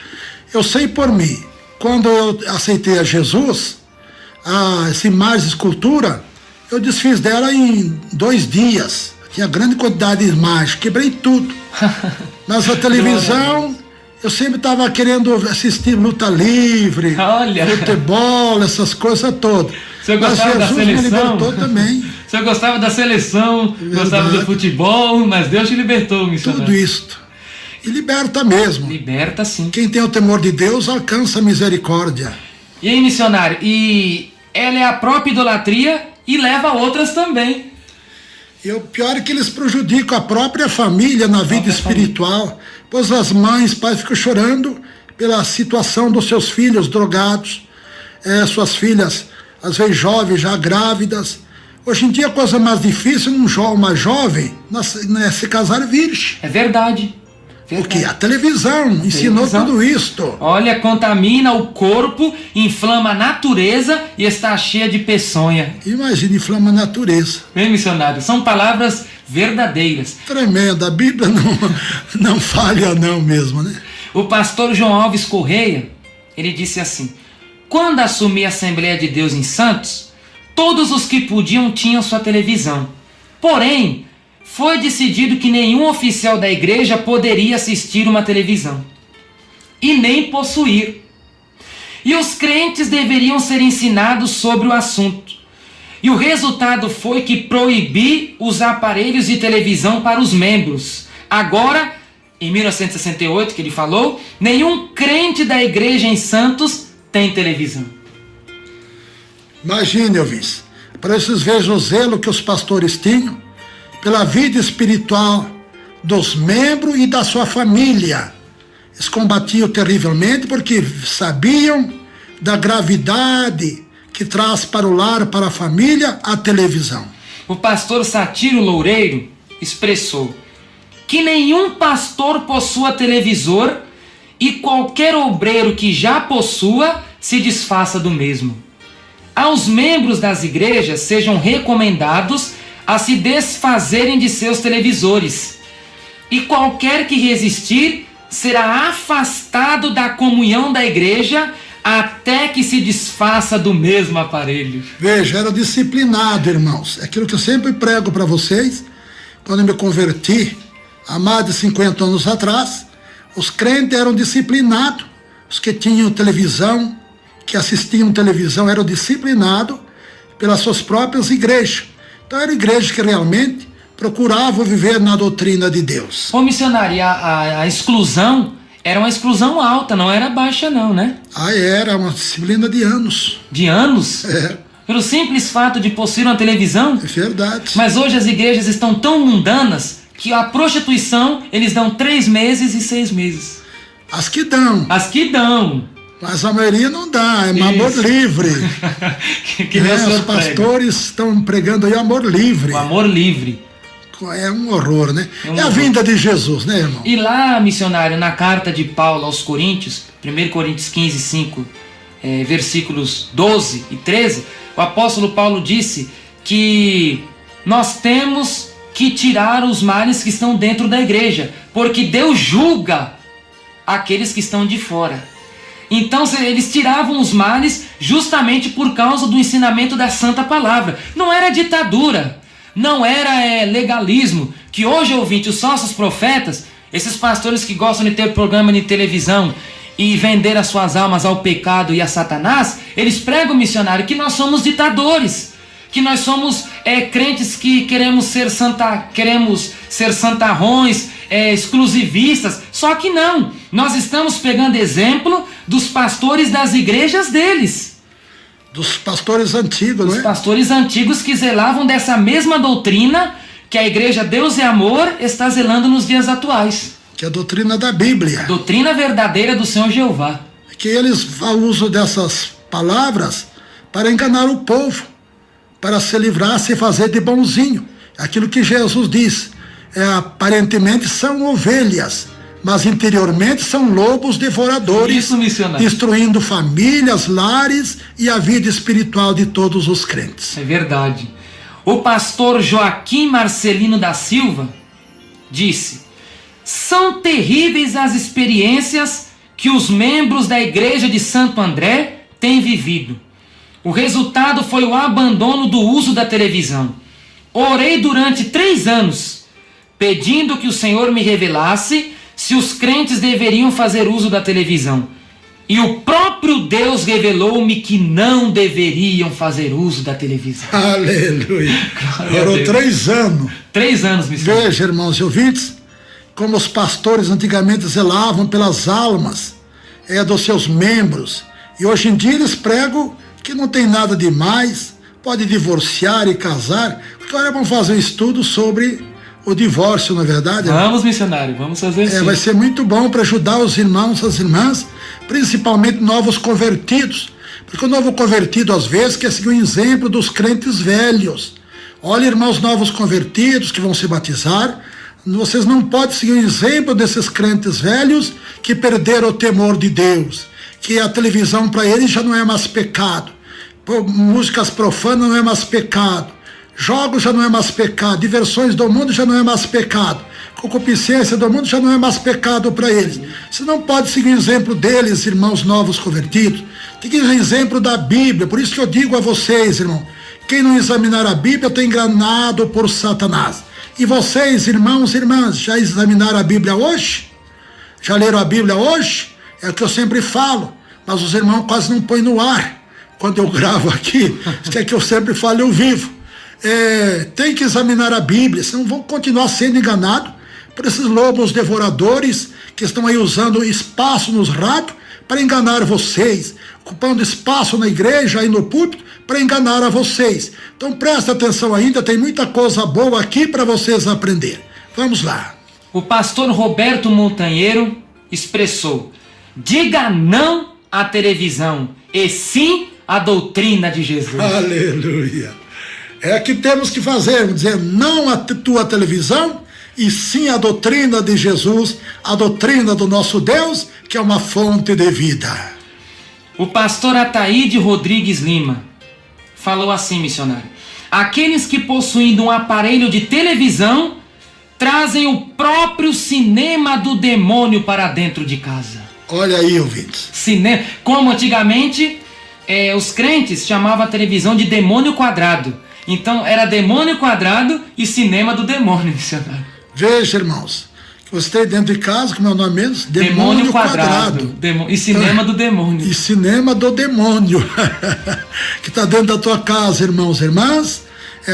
Eu sei por mim, quando eu aceitei a Jesus, essa imagem, escultura, eu desfiz dela em 2 dias. Tinha grande quantidade de imagens, quebrei tudo. Mas a televisão, eu sempre estava querendo assistir luta livre, futebol, essas coisas todas. Você gostava da seleção? Me libertou também. Você gostava da seleção, gostava do futebol, mas Deus te libertou, missionário. Tudo isto. E liberta mesmo. Liberta sim. Quem tem o temor de Deus alcança a misericórdia. E aí, missionário, e ela é a própria idolatria e leva outras também. E o pior é que eles prejudicam a própria família na vida espiritual, pois as mães, pais ficam chorando pela situação dos seus filhos drogados, suas filhas, às vezes jovens, já grávidas. Hoje em dia a coisa mais difícil, uma jovem se casar virgem. É verdade. Porque a televisão ensinou tudo isto. Olha, contamina o corpo, inflama a natureza e está cheia de peçonha. Imagina, inflama a natureza. Bem, missionário, são palavras verdadeiras. Tremenda, a Bíblia não falha não mesmo, né? O pastor João Alves Correia, ele disse assim: quando assumi a Assembleia de Deus em Santos, todos os que podiam tinham sua televisão. Porém, foi decidido que nenhum oficial da igreja poderia assistir uma televisão e nem possuir. E os crentes deveriam ser ensinados sobre o assunto. E o resultado foi que proibi os aparelhos de televisão para os membros. Agora, em 1968, que ele falou, nenhum crente da igreja em Santos tem televisão. Imagine, ouvintes, para vocês vejam o zelo que os pastores tinham pela vida espiritual dos membros e da sua família. Eles combatiam terrivelmente porque sabiam da gravidade que traz para o lar, para a família, a televisão. O pastor Satiro Loureiro expressou que nenhum pastor possua televisor e qualquer obreiro que já possua se desfaça do mesmo. Aos membros das igrejas sejam recomendados a se desfazerem de seus televisores, e qualquer que resistir será afastado da comunhão da igreja até que se desfaça do mesmo aparelho. Veja, era disciplinado, irmãos. É aquilo que eu sempre prego para vocês. Quando eu me converti, há mais de 50 anos atrás, os crentes eram disciplinados. Os que tinham televisão, que assistiam televisão, eram disciplinados pelas suas próprias igrejas. Então era igreja que realmente procurava viver na doutrina de Deus. Ô missionário, a exclusão era uma exclusão alta, não era baixa não, né? Era uma disciplina de anos. De anos? É. Pelo simples fato de possuir uma televisão? É verdade. Mas hoje as igrejas estão tão mundanas que a prostituição eles dão 3 meses e 6 meses. As que dão. As que dão. Mas a maioria não dá, é amor livre. que os pastores estão pregando aí o amor livre. O amor livre. É um horror, né? É a vinda de Jesus, né, irmão? E lá, missionário, na carta de Paulo aos Coríntios, 1 Coríntios 15, 5, versículos 12 e 13, o apóstolo Paulo disse que nós temos que tirar os males que estão dentro da igreja, porque Deus julga aqueles que estão de fora. Então eles tiravam os males justamente por causa do ensinamento da Santa Palavra. Não era ditadura, não era legalismo, que hoje, ouvinte, os falsos profetas, esses pastores que gostam de ter programa de televisão e vender as suas almas ao pecado e a Satanás, eles pregam, missionário, que nós somos ditadores, que nós somos crentes que queremos ser santarrões, exclusivistas. Só que não, nós estamos pegando exemplo dos pastores das igrejas deles. Dos pastores antigos, não é? Dos pastores antigos que zelavam dessa mesma doutrina que a igreja Deus é Amor está zelando nos dias atuais. Que é a doutrina da Bíblia. Doutrina verdadeira do Senhor Jeová. Que eles usam dessas palavras para enganar o povo, para se livrar, se fazer de bonzinho. Aquilo que Jesus diz, aparentemente são ovelhas, mas interiormente são lobos devoradores. Isso, missionário. Destruindo famílias, lares e a vida espiritual de todos os crentes. É verdade. O pastor Joaquim Marcelino da Silva disse: são terríveis as experiências que os membros da igreja de Santo André têm vivido. O resultado foi o abandono do uso da televisão. Orei durante 3 anos, pedindo que o Senhor me revelasse se os crentes deveriam fazer uso da televisão. E o próprio Deus revelou-me que não deveriam fazer uso da televisão. Aleluia. Orou 3 anos. 3 anos, missionário. Veja, irmãos e ouvintes, como os pastores antigamente zelavam pelas almas dos seus membros. E hoje em dia eles pregam que não tem nada demais, pode divorciar e casar. Agora vamos fazer um estudo sobre o divórcio, não é verdade? Vamos, missionário, vamos fazer isso. Vai ser muito bom para ajudar os irmãos e as irmãs, principalmente novos convertidos. Porque o novo convertido, às vezes, quer seguir o exemplo dos crentes velhos. Olha, irmãos novos convertidos que vão se batizar, vocês não podem seguir o exemplo desses crentes velhos que perderam o temor de Deus, que a televisão para eles já não é mais pecado, músicas profanas não é mais pecado, jogos já não é mais pecado, diversões do mundo já não é mais pecado, concupiscência do mundo já não é mais pecado para eles. Você não pode seguir o exemplo deles, irmãos novos convertidos. Tem que seguir o exemplo da Bíblia. Por isso que eu digo a vocês, irmão, quem não examinar a Bíblia está enganado por Satanás. E vocês, irmãos e irmãs, já examinaram a Bíblia hoje? Já leram a Bíblia hoje? É o que eu sempre falo, mas os irmãos quase não põem no ar quando eu gravo aqui. Isso é que eu sempre falo ao vivo. Tem que examinar a Bíblia, senão vão continuar sendo enganados por esses lobos devoradores que estão aí usando espaço nos rádios para enganar vocês, ocupando espaço na igreja e no púlpito para enganar a vocês. Então presta atenção ainda, tem muita coisa boa aqui para vocês aprender. Vamos lá. O pastor Roberto Montanheiro expressou: diga não à televisão e sim à doutrina de Jesus. Aleluia. É que temos que fazer, dizer não à tua televisão e sim à doutrina de Jesus, a doutrina do nosso Deus, que é uma fonte de vida. O pastor Ataíde Rodrigues Lima falou assim, missionário: aqueles que possuindo um aparelho de televisão trazem o próprio cinema do demônio para dentro de casa. Olha aí, ouvintes. Cinema, como antigamente os crentes chamavam a televisão de demônio quadrado. Então era demônio quadrado e cinema do demônio, missionário. Veja, irmãos, que você tem dentro de casa, como é o nome mesmo? Demônio quadrado. E cinema do demônio. E cinema do demônio. Que está dentro da tua casa, irmãos e irmãs.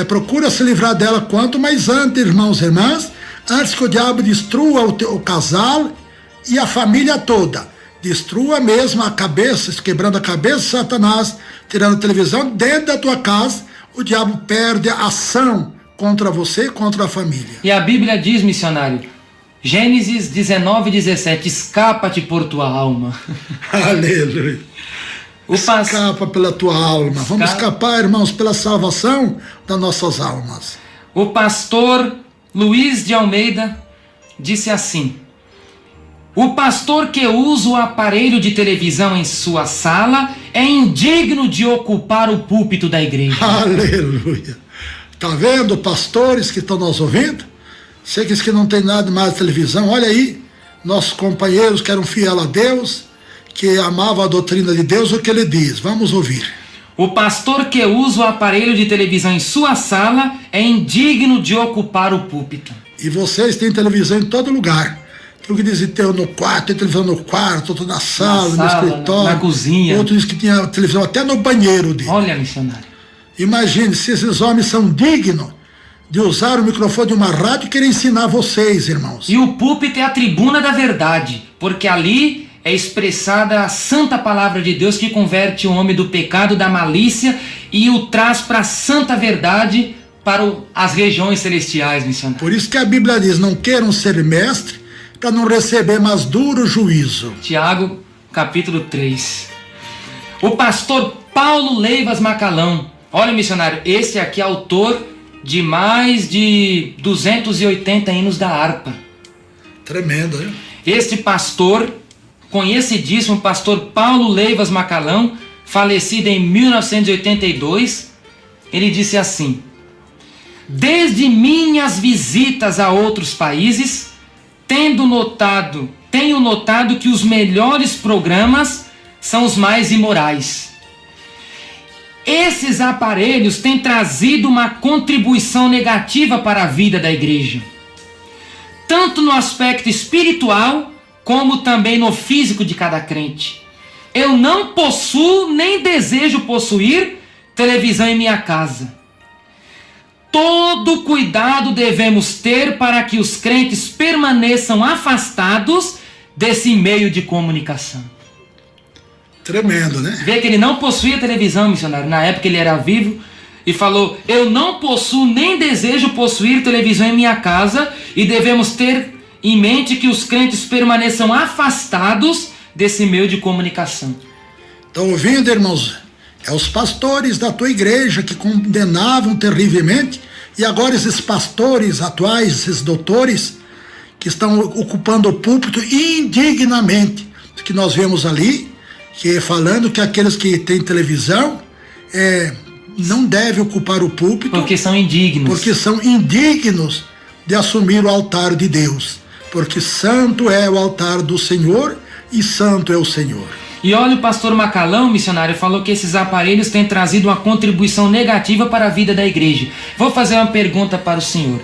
Procura se livrar dela quanto mais antes, irmãos e irmãs, antes que o diabo destrua o casal e a família toda. Destrua mesmo a cabeça, quebrando a cabeça de Satanás, tirando a televisão dentro da tua casa. O diabo perde a ação contra você e contra a família. E a Bíblia diz, missionário, Gênesis 19:17, escapa-te por tua alma. Aleluia. Escapa pela tua alma. Vamos escapar, irmãos, pela salvação das nossas almas. O pastor Luiz de Almeida disse assim: o pastor que usa o aparelho de televisão em sua sala é indigno de ocupar o púlpito da igreja. Aleluia. Tá vendo, pastores que estão nos ouvindo? Sei que não tem nada mais de televisão, olha aí, nossos companheiros que eram fiéis a Deus, que amavam a doutrina de Deus, o que ele diz. Vamos ouvir. O pastor que usa o aparelho de televisão em sua sala é indigno de ocupar o púlpito. E vocês têm televisão em todo lugar. Tem o que dizem tem no quarto, tem televisão no quarto, outro na sala, no escritório. Na cozinha. Outro diz que tinha televisão até no banheiro dele. Olha, missionário. Imagine se esses homens são dignos de usar o microfone de uma rádio e querer ensinar vocês, irmãos. E o púlpito é a tribuna da verdade, porque ali é expressada a santa palavra de Deus que converte o homem do pecado, da malícia e o traz para a santa verdade, para as regiões celestiais, missionário. Por isso que a Bíblia diz, não queiram ser mestre para não receber mais duro juízo. Tiago, capítulo 3. O pastor Paulo Leivas Macalão. Olha, missionário, esse aqui é autor de mais de 280 hinos da harpa. Tremendo, hein? Este pastor, conhecidíssimo pastor Paulo Leivas Macalão, falecido em 1982, ele disse assim: desde minhas visitas a outros países, tenho notado que os melhores programas são os mais imorais. Esses aparelhos têm trazido uma contribuição negativa para a vida da igreja, tanto no aspecto espiritual, como também no físico de cada crente. Eu não possuo nem desejo possuir televisão em minha casa. Todo cuidado devemos ter para que os crentes permaneçam afastados desse meio de comunicação. Tremendo, né? Vê que ele não possuía televisão, missionário. Na época ele era vivo e falou: eu não possuo nem desejo possuir televisão em minha casa, e devemos ter em mente que os crentes permaneçam afastados desse meio de comunicação. Estão ouvindo, irmãos? É os pastores da tua igreja que condenavam terrivelmente, e agora esses pastores atuais, esses doutores, que estão ocupando o púlpito indignamente, que nós vemos ali, que falando que aqueles que têm televisão não devem ocupar o púlpito. Porque são indignos. Porque são indignos de assumir o altar de Deus. Porque santo é o altar do Senhor e santo é o Senhor. E olha, o pastor Macalão, missionário, falou que esses aparelhos têm trazido uma contribuição negativa para a vida da igreja. Vou fazer uma pergunta para o senhor.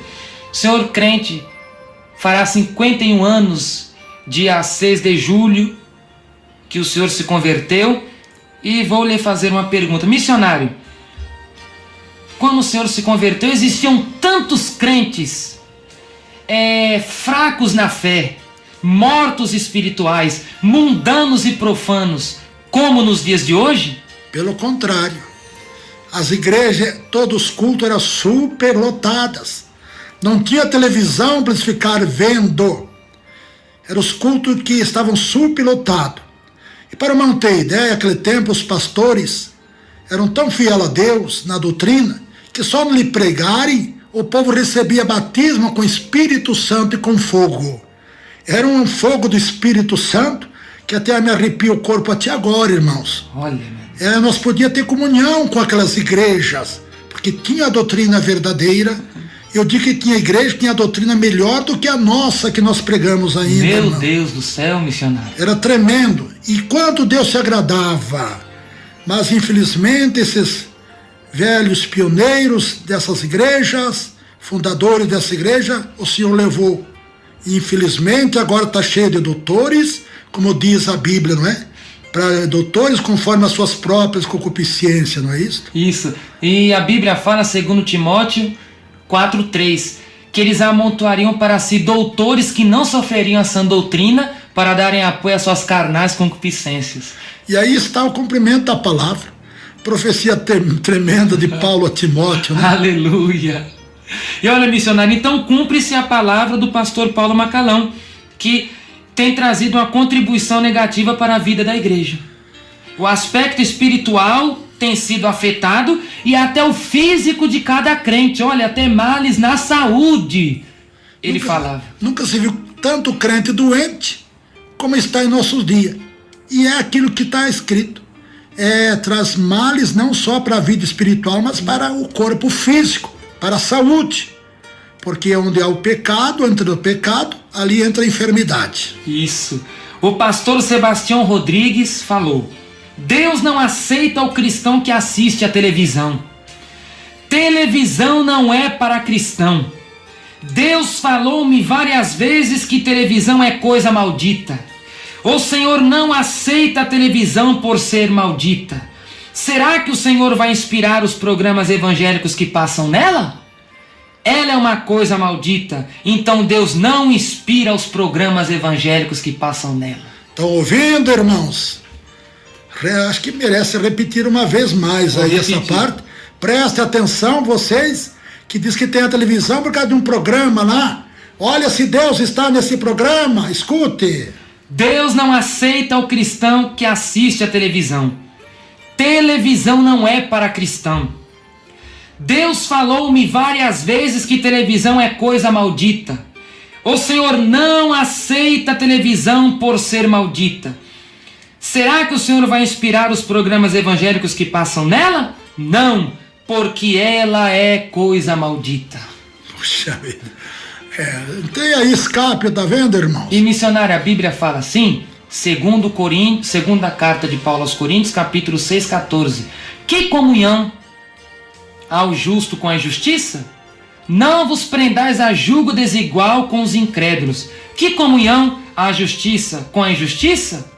O senhor crente fará 51 anos, dia 6 de julho, que o senhor se converteu, e vou lhe fazer uma pergunta. Missionário, quando o senhor se converteu, existiam tantos crentes fracos na fé, mortos espirituais, mundanos e profanos, como nos dias de hoje? Pelo contrário, as igrejas, todos os cultos eram superlotadas, não tinha televisão para eles ficarem vendo, eram os cultos que estavam superlotados. E para manter ideia, naquele tempo os pastores eram tão fiéis a Deus na doutrina, que só não lhe pregarem, o povo recebia batismo com Espírito Santo e com fogo. Era um fogo do Espírito Santo que até me arrepia o corpo até agora, irmãos. Olha, nós podíamos ter comunhão com aquelas igrejas, porque tinha a doutrina verdadeira. Eu digo que tinha igreja que tinha a doutrina melhor do que a nossa que nós pregamos ainda. Meu irmão. Deus do céu, missionário. Era tremendo. E quanto Deus se agradava. Mas infelizmente esses velhos pioneiros dessas igrejas, fundadores dessa igreja, o Senhor levou. E infelizmente agora está cheio de doutores, como diz a Bíblia, não é? Para doutores conforme as suas próprias concupiscências, não é isso? Isso. E a Bíblia fala, segundo Timóteo 4:3, que eles amontoariam para si doutores que não sofreriam a sã doutrina, para darem apoio às suas carnais concupiscências. E aí está o cumprimento da palavra. Profecia tremenda de Paulo a Timóteo, né? Aleluia! E olha, missionário, então cumpre-se a palavra do pastor Paulo Macalão, que tem trazido uma contribuição negativa para a vida da igreja. O aspecto espiritual tem sido afetado e até o físico de cada crente. Olha, até males na saúde, ele falava. Nunca se viu tanto crente doente como está em nossos dias. E é aquilo que está escrito. Traz males não só para a vida espiritual, mas para o corpo físico. para a saúde, porque onde há o pecado, entra o pecado, ali entra a enfermidade. Isso. O pastor Sebastião Rodrigues falou: Deus não aceita o cristão que assiste à televisão. Televisão não é para cristão. Deus falou-me várias vezes que televisão é coisa maldita. O Senhor não aceita a televisão por ser maldita. Será que o Senhor vai inspirar os programas evangélicos que passam nela? Ela é uma coisa maldita, então Deus não inspira os programas evangélicos que passam nela. Estão ouvindo, irmãos? Acho que merece repetir uma vez mais aí essa parte. Preste atenção, vocês que diz que tem a televisão por causa de um programa lá. Olha se Deus está nesse programa, escute. Deus não aceita o cristão que assiste a televisão. Televisão não é para cristão. Deus falou-me várias vezes que televisão é coisa maldita. O Senhor não aceita a televisão por ser maldita. Será que o Senhor vai inspirar os programas evangélicos que passam nela? Não, porque ela é coisa maldita. Puxa vida. Tem aí escape, tá vendo, irmão? E missionário, a Bíblia fala assim, segunda carta de Paulo aos Coríntios, capítulo 6, 14. Que comunhão há o justo com a injustiça? Não vos prendais a julgo desigual com os incrédulos. Que comunhão há a justiça com a injustiça?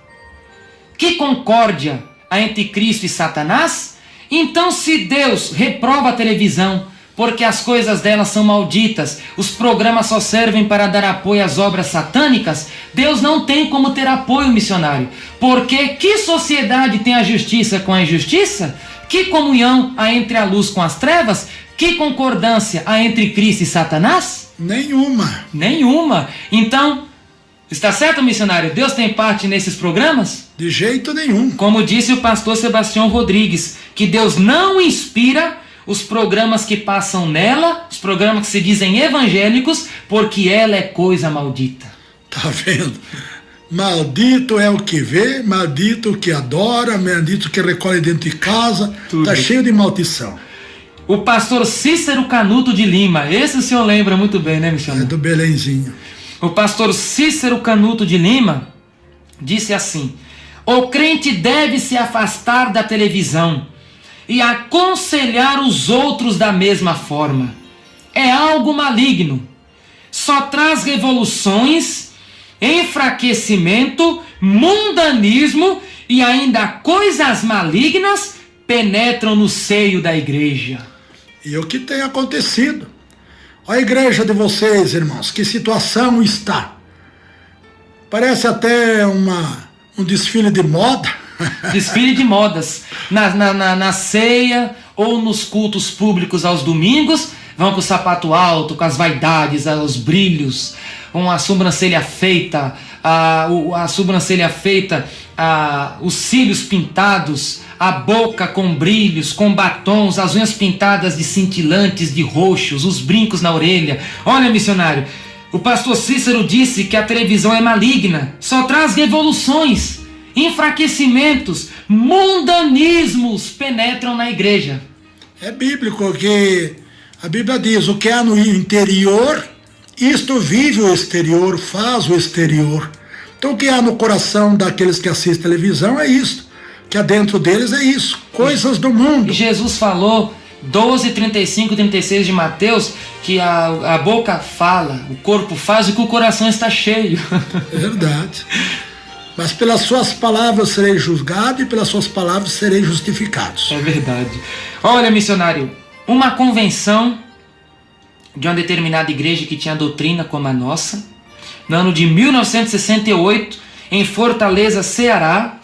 Que concórdia há entre Cristo e Satanás? Então, se Deus reprova a televisão, porque as coisas dela são malditas, os programas só servem para dar apoio às obras satânicas, Deus não tem como ter apoio, missionário. Porque que sociedade tem a justiça com a injustiça? Que comunhão há entre a luz com as trevas? Que concordância há entre Cristo e Satanás? Nenhuma. Nenhuma. Então, está certo, missionário? Deus tem parte nesses programas? De jeito nenhum. Como disse o pastor Sebastião Rodrigues, que Deus não inspira os programas que passam nela, os programas que se dizem evangélicos, porque ela é coisa maldita. Tá vendo? Maldito é o que vê, maldito o que adora, maldito o que recolhe dentro de casa. Tudo. Tá cheio de maldição. O pastor Cícero Canuto de Lima, esse o senhor lembra muito bem, né, missionário? É do Belenzinho. O pastor Cícero Canuto de Lima disse assim: o crente deve se afastar da televisão e aconselhar os outros da mesma forma. É algo maligno. Só traz revoluções, enfraquecimento, mundanismo e ainda coisas malignas penetram no seio da igreja. E o que tem acontecido? A igreja de vocês, irmãos, que situação está? Parece até um desfile de moda. Desfile de modas. Na ceia ou nos cultos públicos aos domingos, vão com o sapato alto, com as vaidades, os brilhos, com a sobrancelha feita, os cílios pintados, a boca com brilhos, com batons, as unhas pintadas de cintilantes, de roxos, os brincos na orelha. Olha, missionário, o pastor Cícero disse que a televisão é maligna, só traz revoluções, enfraquecimentos, mundanismos penetram na igreja. É bíblico que a Bíblia diz: o que há no interior, isto vive o exterior, faz o exterior. Então o que há no coração daqueles que assistem televisão é isso. Que há dentro deles é isso, coisas do mundo. Jesus falou, 12, 35, 36 de Mateus, que a boca fala, o corpo faz o que o coração está cheio. Verdade. Mas pelas suas palavras serei julgado e pelas suas palavras serei justificados. É verdade. Olha, missionário, uma convenção de uma determinada igreja que tinha doutrina como a nossa, no ano de 1968, em Fortaleza, Ceará,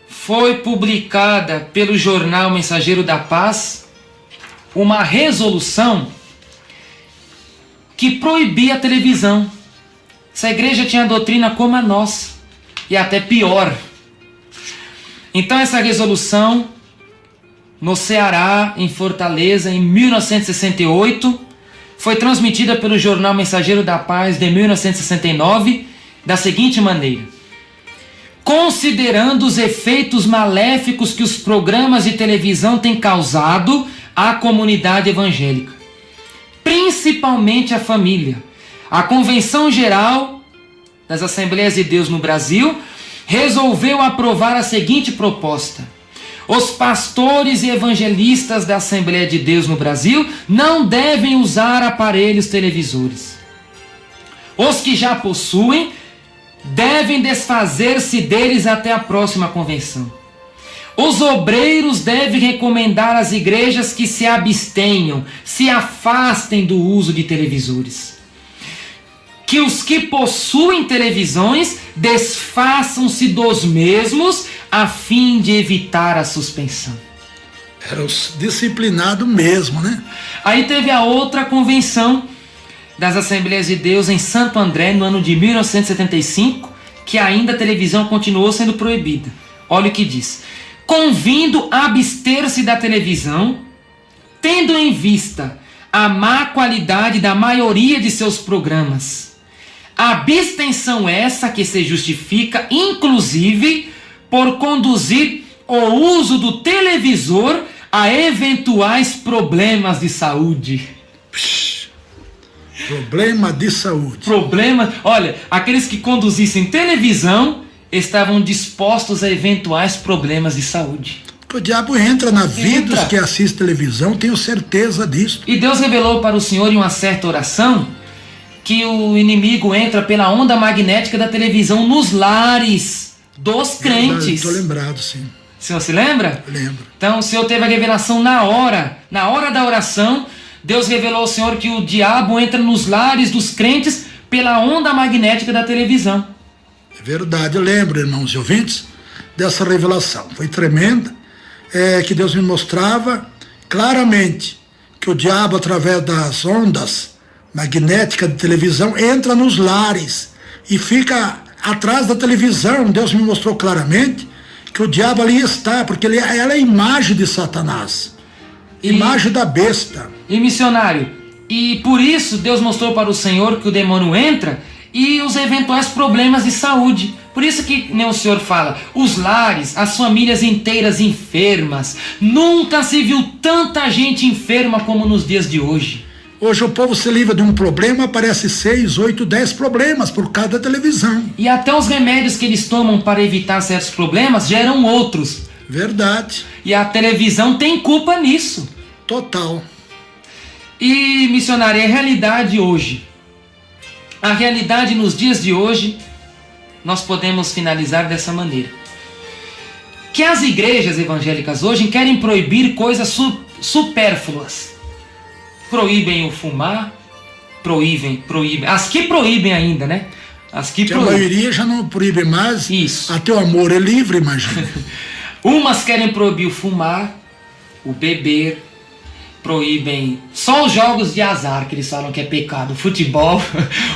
foi publicada pelo jornal Mensageiro da Paz uma resolução que proibia a televisão. Essa igreja tinha a doutrina como a nossa, e até pior. Então essa resolução, no Ceará, em Fortaleza, em 1968, foi transmitida pelo jornal Mensageiro da Paz de 1969, da seguinte maneira: considerando os efeitos maléficos que os programas de televisão têm causado à comunidade evangélica, principalmente a família. A Convenção Geral das Assembleias de Deus no Brasil resolveu aprovar a seguinte proposta: os pastores e evangelistas da Assembleia de Deus no Brasil não devem usar aparelhos televisores. Os que já possuem devem desfazer-se deles até a próxima convenção. Os obreiros devem recomendar às igrejas que se abstenham, se afastem do uso de televisores. Que os que possuem televisões desfaçam-se dos mesmos a fim de evitar a suspensão. Era os disciplinados mesmo, né? Aí teve a outra convenção das Assembleias de Deus em Santo André, no ano de 1975, que ainda a televisão continuou sendo proibida. Olha o que diz: convindo a abster-se da televisão, tendo em vista a má qualidade da maioria de seus programas. Abstenção essa que se justifica, inclusive, por conduzir o uso do televisor a eventuais problemas de saúde. Problema de saúde. Olha, aqueles que conduzissem televisão estavam dispostos a eventuais problemas de saúde. O diabo entra na vida dos que assistem televisão, tenho certeza disso. E Deus revelou para o Senhor em uma certa oração que o inimigo entra pela onda magnética da televisão nos lares dos crentes. Estou lembrado, sim. O senhor se lembra? Lembro. Então o Senhor teve a revelação na hora da oração. Deus revelou ao Senhor que o diabo entra nos lares dos crentes pela onda magnética da televisão. É verdade, eu lembro, irmãos e ouvintes, dessa revelação. Foi tremenda, que Deus me mostrava claramente que o diabo, através das ondas magnéticas de televisão, entra nos lares e fica atrás da televisão. Deus me mostrou claramente que o diabo ali está, porque ela é a imagem de Satanás, imagem da besta. E missionário, e por isso Deus mostrou para o Senhor que o demônio entra e os eventuais problemas de saúde. Por isso que nem o Senhor fala, os lares, as famílias inteiras enfermas. Nunca se viu tanta gente enferma como nos dias de hoje. Hoje o povo se livra de um problema, aparece 6, 8, 10 problemas por causa da televisão. E até os remédios que eles tomam para evitar certos problemas geram outros. Verdade. E a televisão tem culpa nisso. Total. E, missionário, a realidade hoje, a realidade nos dias de hoje, nós podemos finalizar dessa maneira: que as igrejas evangélicas hoje querem proibir coisas supérfluas. Proíbem o fumar, proíbem. As que proíbem ainda, né? As que proíbem. A maioria já não proíbe mais. Isso. Até o amor é livre, imagina. Umas querem proibir o fumar, o beber, proíbem só os jogos de azar, que eles falam que é pecado. O futebol,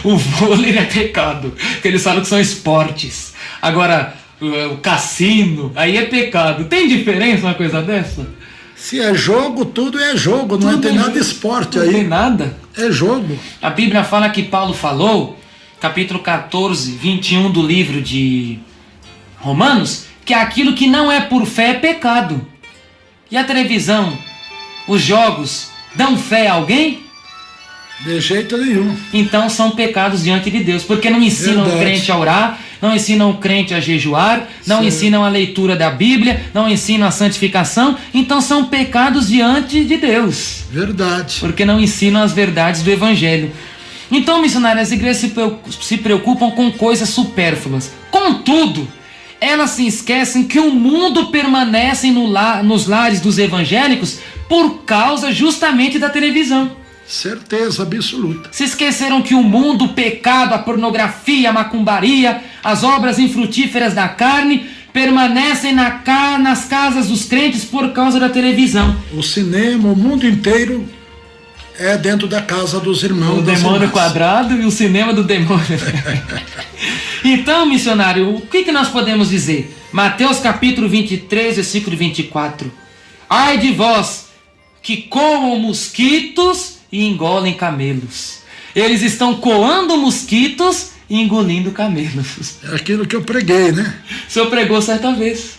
o vôlei é pecado, que eles falam que são esportes. Agora, o cassino, aí é pecado. Tem diferença uma coisa dessa? Se é jogo, tudo é jogo, não tem nada de esporte aí. Não tem nada. É jogo. A Bíblia fala que Paulo falou, capítulo 14, 21 do livro de Romanos, que aquilo que não é por fé é pecado. E a televisão, os jogos, dão fé a alguém? De jeito nenhum. Então são pecados diante de Deus, porque não ensinam o crente a orar, não ensinam o crente a jejuar, não ensinam a leitura da Bíblia, não ensinam a santificação, então são pecados diante de Deus. Verdade. Porque não ensinam as verdades do Evangelho. Então, missionários, as igrejas se preocupam com coisas supérfluas. Contudo, elas se esquecem que o mundo permanece nos lares dos evangélicos por causa justamente da televisão. Certeza absoluta. Se esqueceram que o mundo, o pecado, a pornografia, a macumbaria, as obras infrutíferas da carne permanecem nas casas dos crentes por causa da televisão. O cinema, o mundo inteiro é dentro da casa dos irmãos. O demônio quadrado e o cinema do demônio. Então, missionário, o que nós podemos dizer? Mateus capítulo 23, versículo 24. Ai de vós que comam mosquitos e engolem camelos. Eles estão coando mosquitos e engolindo camelos. É aquilo que eu preguei, né? O senhor pregou certa vez.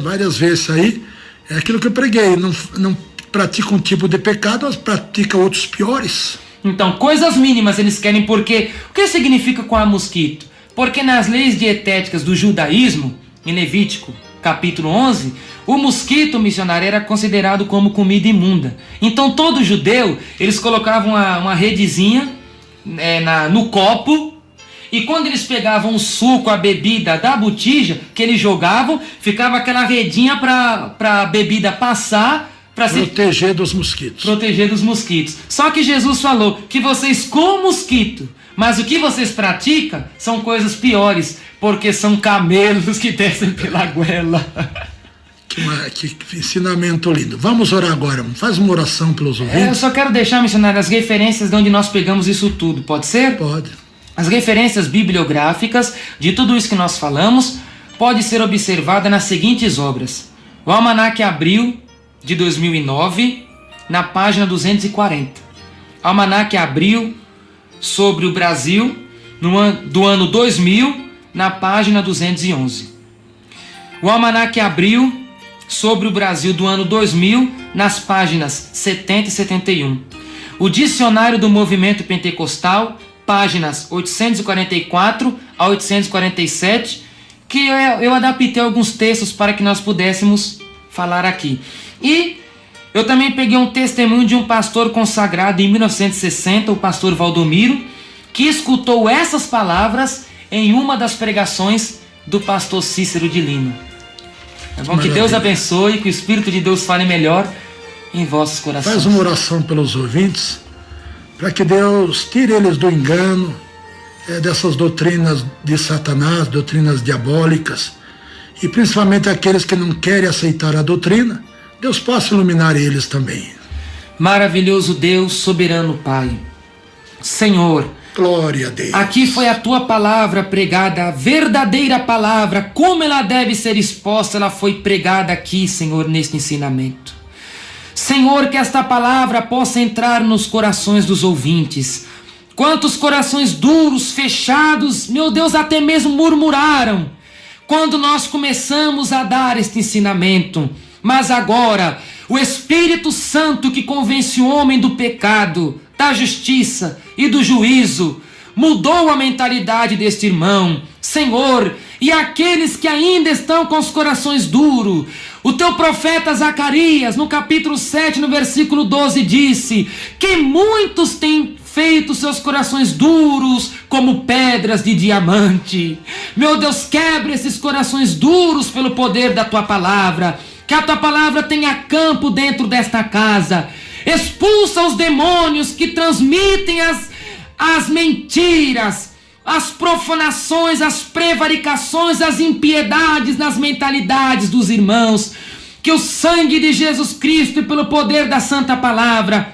Várias vezes aí. É aquilo que eu preguei. Não praticam um tipo de pecado, mas praticam outros piores. Então, coisas mínimas eles querem, porque o que significa coar mosquito? Porque nas leis dietéticas do judaísmo, em Levítico capítulo 11, o mosquito missionário era considerado como comida imunda. Então todo judeu, eles colocavam uma redezinha no copo, e quando eles pegavam o suco, a bebida da botija, que eles jogavam, ficava aquela redinha para a bebida passar, para proteger dos mosquitos. Proteger dos mosquitos. Só que Jesus falou que vocês comem mosquito, mas o que vocês praticam são coisas piores, porque são camelos que descem pela goela. Que ensinamento lindo. Vamos orar agora. Faz uma oração pelos ouvintes. Eu só quero deixar, missionário, as referências de onde nós pegamos isso tudo. Pode ser? Pode. As referências bibliográficas de tudo isso que nós falamos pode ser observada nas seguintes obras: o Almanaque Abril de 2009, na página 240. Almanaque Abril sobre o Brasil do ano 2000, na página 211. O Almanaque Abril sobre o Brasil do ano 2000, nas páginas 70 e 71. O Dicionário do Movimento Pentecostal, páginas 844 a 847, que eu adaptei alguns textos para que nós pudéssemos falar aqui. E eu também peguei um testemunho de um pastor consagrado em 1960, o pastor Valdomiro, que escutou essas palavras em uma das pregações do pastor Cícero de Lima. É bom que Deus abençoe, que o Espírito de Deus fale melhor em vossos corações. Faz uma oração pelos ouvintes, para que Deus tire eles do engano, dessas doutrinas de Satanás, doutrinas diabólicas, e principalmente aqueles que não querem aceitar a doutrina, Deus possa iluminar eles também. Maravilhoso Deus, soberano Pai, Senhor, glória a Deus. Aqui foi a tua palavra pregada, a verdadeira palavra, como ela deve ser exposta, ela foi pregada aqui, Senhor, neste ensinamento. Senhor, que esta palavra possa entrar nos corações dos ouvintes. Quantos corações duros, fechados, meu Deus, até mesmo murmuraram quando nós começamos a dar este ensinamento. Mas agora, o Espírito Santo que convence o homem do pecado, da justiça e do juízo, mudou a mentalidade deste irmão, Senhor, e aqueles que ainda estão com os corações duros. O teu profeta Zacarias, no capítulo 7, no versículo 12, disse que muitos têm feito seus corações duros como pedras de diamante. Meu Deus, quebra esses corações duros pelo poder da tua palavra, que a tua palavra tenha campo dentro desta casa. Expulsa os demônios que transmitem as mentiras, as profanações, as prevaricações, as impiedades nas mentalidades dos irmãos. Que o sangue de Jesus Cristo e pelo poder da santa palavra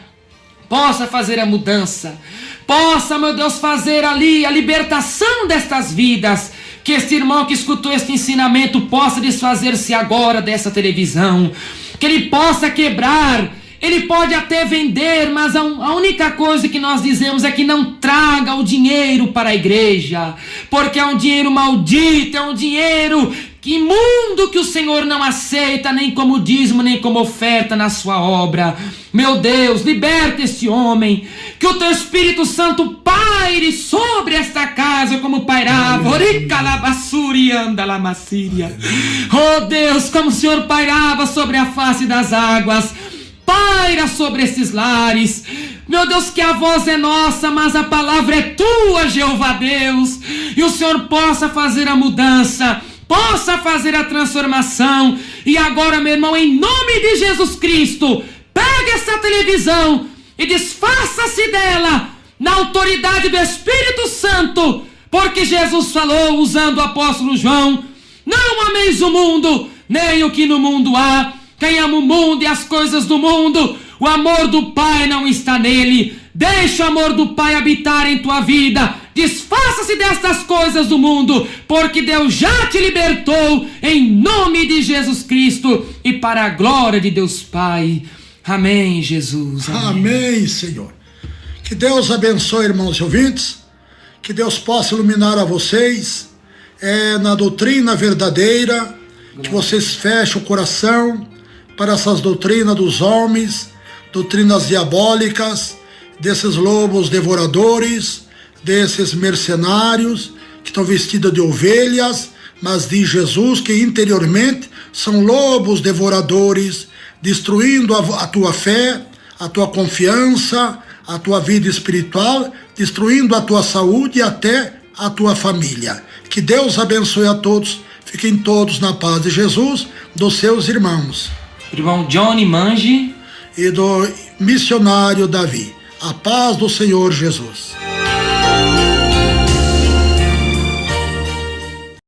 possa fazer a mudança, possa, meu Deus, fazer ali a libertação destas vidas. Que este irmão que escutou este ensinamento possa desfazer-se agora dessa televisão, que ele possa quebrar. Ele pode até vender, mas a única coisa que nós dizemos é que não traga o dinheiro para a igreja, porque é um dinheiro maldito, é um dinheiro imundo que o Senhor não aceita, nem como dízimo, nem como oferta na sua obra. Meu Deus, liberta este homem, que o teu Espírito Santo paire sobre esta casa como pairava. Oh Deus, como o Senhor pairava sobre a face das águas, paira sobre esses lares. Meu Deus, que a voz é nossa, mas a palavra é tua, Jeová Deus. E o Senhor possa fazer a mudança, possa fazer a transformação. E agora, meu irmão, em nome de Jesus Cristo, pega essa televisão e desfaça-se dela na autoridade do Espírito Santo, porque Jesus falou, usando o apóstolo João: não ameis o mundo, nem o que no mundo há. Quem ama o mundo e as coisas do mundo, o amor do Pai não está nele. Deixa o amor do Pai habitar em tua vida. Desfaça-se destas coisas do mundo, porque Deus já te libertou, em nome de Jesus Cristo e para a glória de Deus Pai. Amém, Jesus. Amém, Senhor. Que Deus abençoe, irmãos e ouvintes. Que Deus possa iluminar a vocês na doutrina verdadeira. Que vocês fechem o coração para essas doutrinas dos homens, doutrinas diabólicas, desses lobos devoradores, desses mercenários que estão vestidos de ovelhas, mas diz Jesus que interiormente são lobos devoradores, destruindo a tua fé, a tua confiança, a tua vida espiritual, destruindo a tua saúde e até a tua família. Que Deus abençoe a todos, fiquem todos na paz de Jesus, dos seus irmãos. Irmão Johnny Mangi E do missionário Davi. A paz do Senhor Jesus.